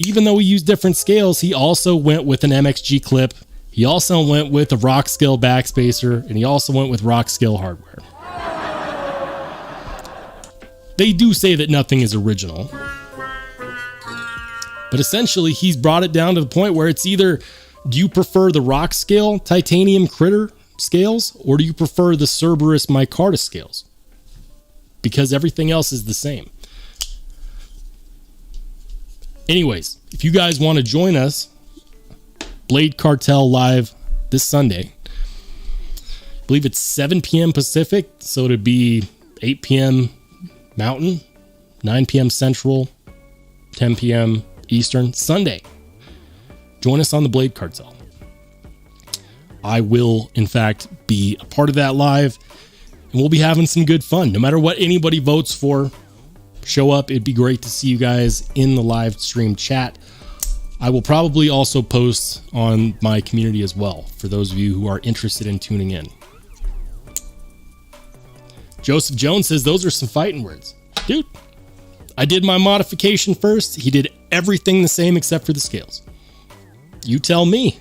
even though we used different scales, he also went with an MXG clip. He also went with a rock scale backspacer, and he also went with rock scale hardware. They do say that nothing is original, but essentially he's brought it down to the point where it's either, do you prefer the rock scale titanium critter scales, or do you prefer the Cerberus micarta scales? Because everything else is the same. Anyways, if you guys want to join us, Blade Cartel Live this Sunday, I believe it's 7 p.m. Pacific, so it'd be 8 p.m. Mountain, 9 p.m. Central, 10 p.m. Eastern, Sunday. Join us on the Blade Cartel. I will, in fact, be a part of that live, and we'll be having some good fun. No matter what anybody votes for, show up. It'd be great to see you guys in the live stream chat. I will probably also post on my community as well, for those of you who are interested in tuning in. Joseph Jones says, those are some fighting words. Dude, I did my modification first. He did everything the same except for the scales. You tell me.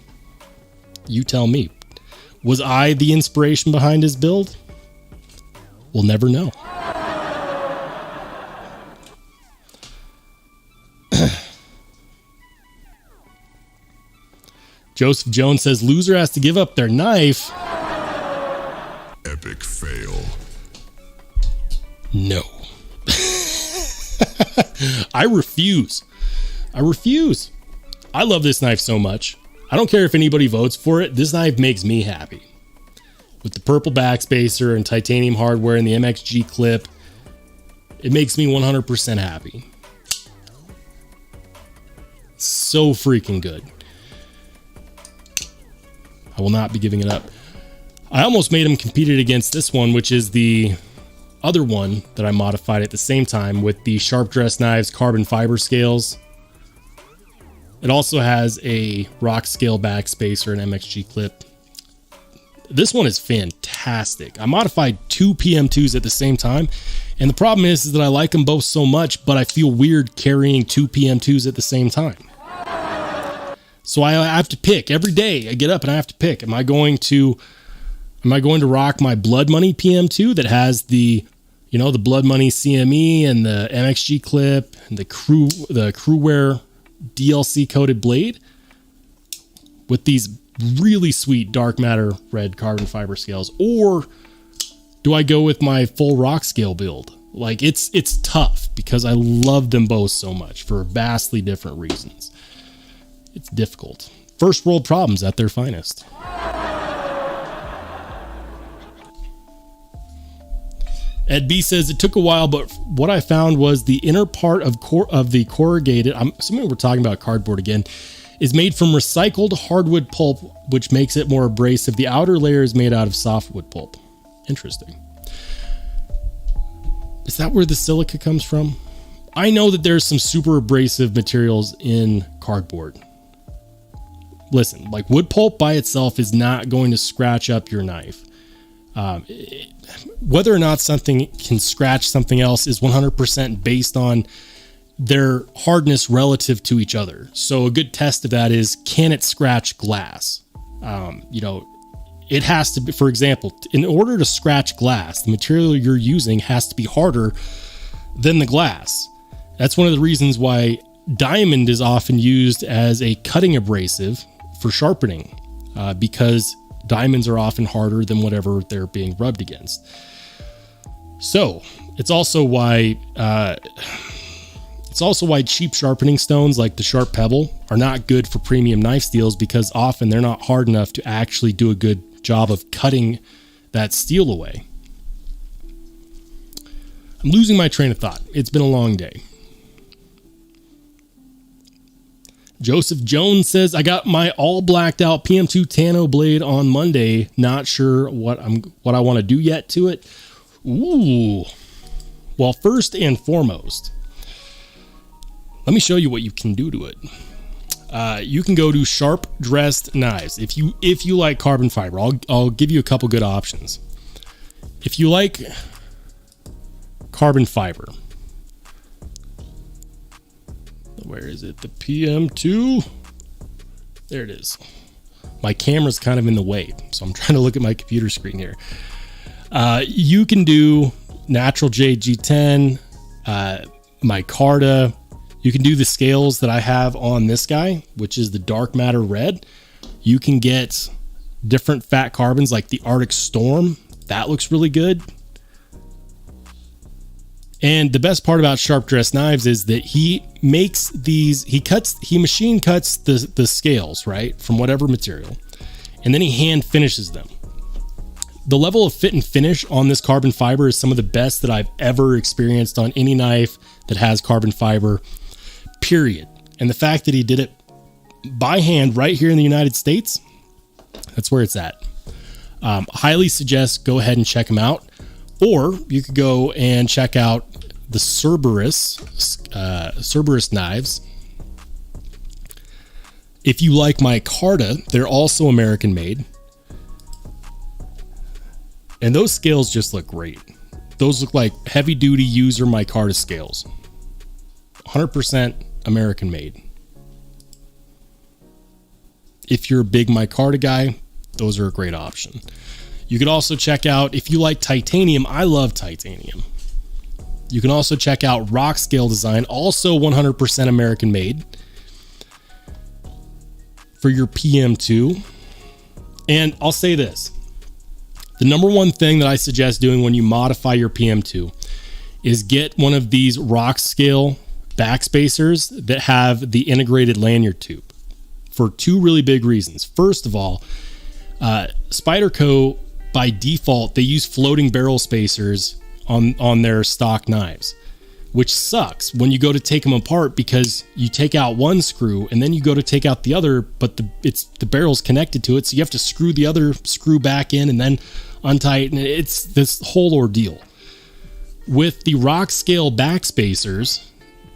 You tell me. Was I the inspiration behind his build? We'll never know. Joseph Jones says, loser has to give up their knife. Epic fail. No. I refuse. I love this knife so much. I don't care if anybody votes for it. This knife makes me happy. With the purple backspacer and titanium hardware and the MXG clip, it makes me 100% happy. So freaking good. I will not be giving it up. I almost made him compete it against this one, which is the other one that I modified at the same time with the Sharp Dress Knives carbon fiber scales. It also has a rock scale backspacer and MXG clip. This one is fantastic. I modified 2 PM2s at the same time, and the problem is that I like them both so much, but I feel weird carrying 2 PM2s at the same time. So I have to pick every day. I get up and I have to pick. Am I going to rock my Blood Money PM2 that has the Blood Money CME and the MXG clip and the Crewwear DLC coated blade with these really sweet dark matter red carbon fiber scales, or do I go with my full rock scale build? Like it's tough because I love them both so much for vastly different reasons. It's difficult. First world problems at their finest. Ed B says, it took a while, but what I found was the inner part of the corrugated, I'm assuming we're talking about cardboard again, is made from recycled hardwood pulp, which makes it more abrasive. The outer layer is made out of softwood pulp. Interesting. Is that where the silica comes from? I know that there's some super abrasive materials in cardboard. listen, like wood pulp by itself is not going to scratch up your knife. Whether or not something can scratch something else is 100% based on their hardness relative to each other. So a good test of that is, can it scratch glass? It has to be, for example, in order to scratch glass, the material you're using has to be harder than the glass. That's one of the reasons why diamond is often used as a cutting abrasive for sharpening, because diamonds are often harder than whatever they're being rubbed against. So it's also why cheap sharpening stones like the Sharp Pebble are not good for premium knife steels, because often they're not hard enough to actually do a good job of cutting that steel away. I'm losing my train of thought. It's been a long day. Joseph Jones says, I got my all blacked out PM2 Tano blade on Monday. Not sure what I want to do yet to it. Ooh. Well, first and foremost, let me show you what you can do to it. You can go to Sharp Dressed Knives. If you like carbon fiber, I'll give you a couple good options. If you like carbon fiber, where is it? The PM2. There it is. My camera's kind of in the way, so I'm trying to look at my computer screen here. You can do Natural Jade G10, micarta. You can do the scales that I have on this guy, which is the dark matter red. You can get different fat carbons like the Arctic Storm. That looks really good. And the best part about Sharp Dressed Knives is that he makes these, he machine cuts the scales, right, from whatever material, and then he hand finishes them. The level of fit and finish on this carbon fiber is some of the best that I've ever experienced on any knife that has carbon fiber, period. And the fact that he did it by hand right here in the United States, that's where it's at. Highly suggest go ahead and check him out. Or you could go and check out the Cerberus knives. If you like micarta, they're also American made. And those scales just look great. Those look like heavy duty user micarta scales. 100% American made. If you're a big micarta guy, those are a great option. You could also check out, if you like titanium, I love titanium. You can also check out Rock Scale Design, also 100% American made, for your PM2. And I'll say this, the number one thing that I suggest doing when you modify your PM2 is get one of these Rock Scale backspacers that have the integrated lanyard tube, for two really big reasons. First of all, Spyderco, by default, they use floating barrel spacers on their stock knives, which sucks when you go to take them apart, because you take out one screw and then you go to take out the other, but the barrel's connected to it, so you have to screw the other screw back in and then untie it, and it's this whole ordeal. With the Rock Scale backspacers,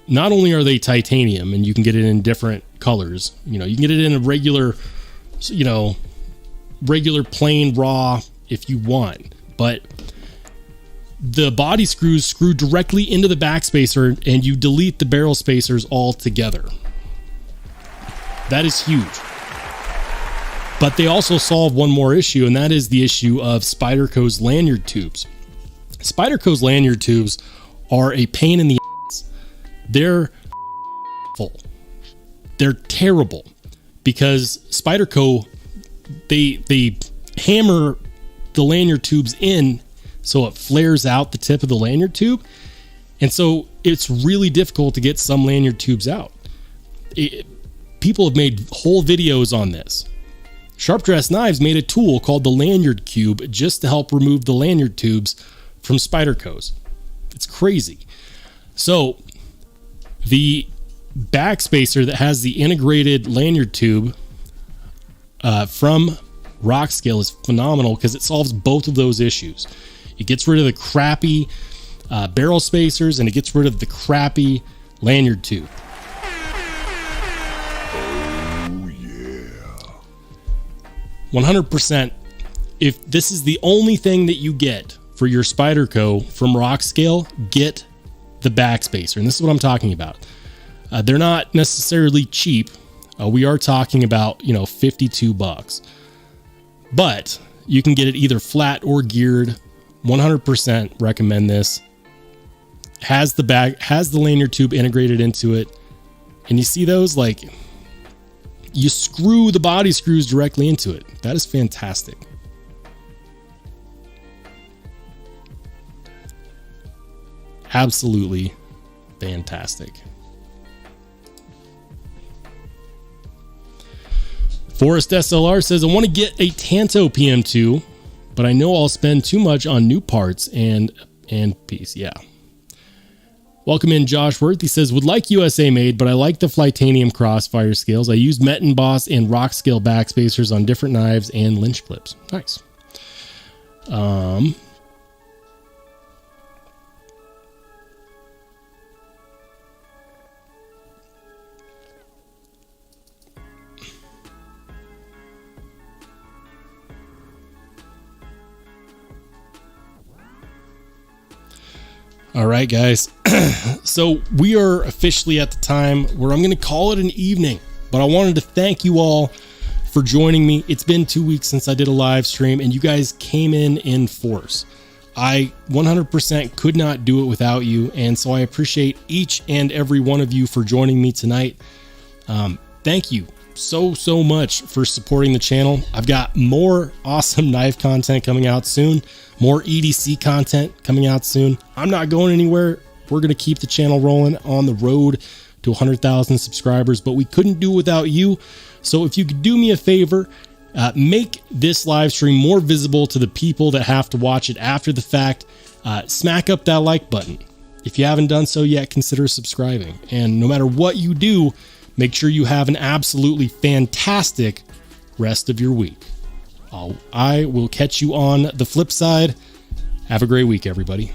not only are they titanium and you can get it in different colors, you can get it in a regular plain raw if you want, but the body screws screw directly into the backspacer and you delete the barrel spacers altogether. That is huge. But they also solve one more issue, and that is the issue of Spyderco's lanyard tubes. Spyderco's lanyard tubes are a pain in the ass. They're full. They're terrible, because Spyderco, they hammer the lanyard tubes in so it flares out the tip of the lanyard tube, and so it's really difficult to get some lanyard tubes out. People have made whole videos on this. Sharp Dressed Knives made a tool called the Lanyard Cube just to help remove the lanyard tubes from Spyderco's. It's crazy. So the backspacer that has the integrated lanyard tube from Rock Scale is phenomenal, because it solves both of those issues. It gets rid of the crappy barrel spacers, and it gets rid of the crappy lanyard tube. Oh, yeah. 100%, if this is the only thing that you get for your Spyderco from Rockscale, get the backspacer. And this is what I'm talking about. They're not necessarily cheap. We are talking about, $52. But you can get it either flat or geared. 100% recommend this. Has the lanyard tube integrated into it. And you see those, like, you screw the body screws directly into it. That is fantastic. Absolutely fantastic. Forest SLR says, I want to get a Tanto PM2, but I know I'll spend too much on new parts and piece. Yeah. Welcome in, Josh Worth. He says, would like USA made, but I like the Flytanium crossfire scales. I use Metin Boss and Rockscale backspacers on different knives and lynch clips. Nice. All right, guys. So we are officially at the time where I'm going to call it an evening, but I wanted to thank you all for joining me. It's been 2 weeks since I did a live stream and you guys came in force. I 100% could not do it without you. And so I appreciate each and every one of you for joining me tonight. Thank you so much for supporting the channel. I've got more awesome knife content coming out soon, more EDC content coming out soon. I'm not going anywhere. We're going to keep the channel rolling on the road to 100,000 subscribers, but we couldn't do it without you. So if you could do me a favor, make this live stream more visible to the people that have to watch it after the fact. Smack up that like button. If you haven't done so yet, consider subscribing. And no matter what you do, make sure you have an absolutely fantastic rest of your week. I will catch you on the flip side. Have a great week, everybody.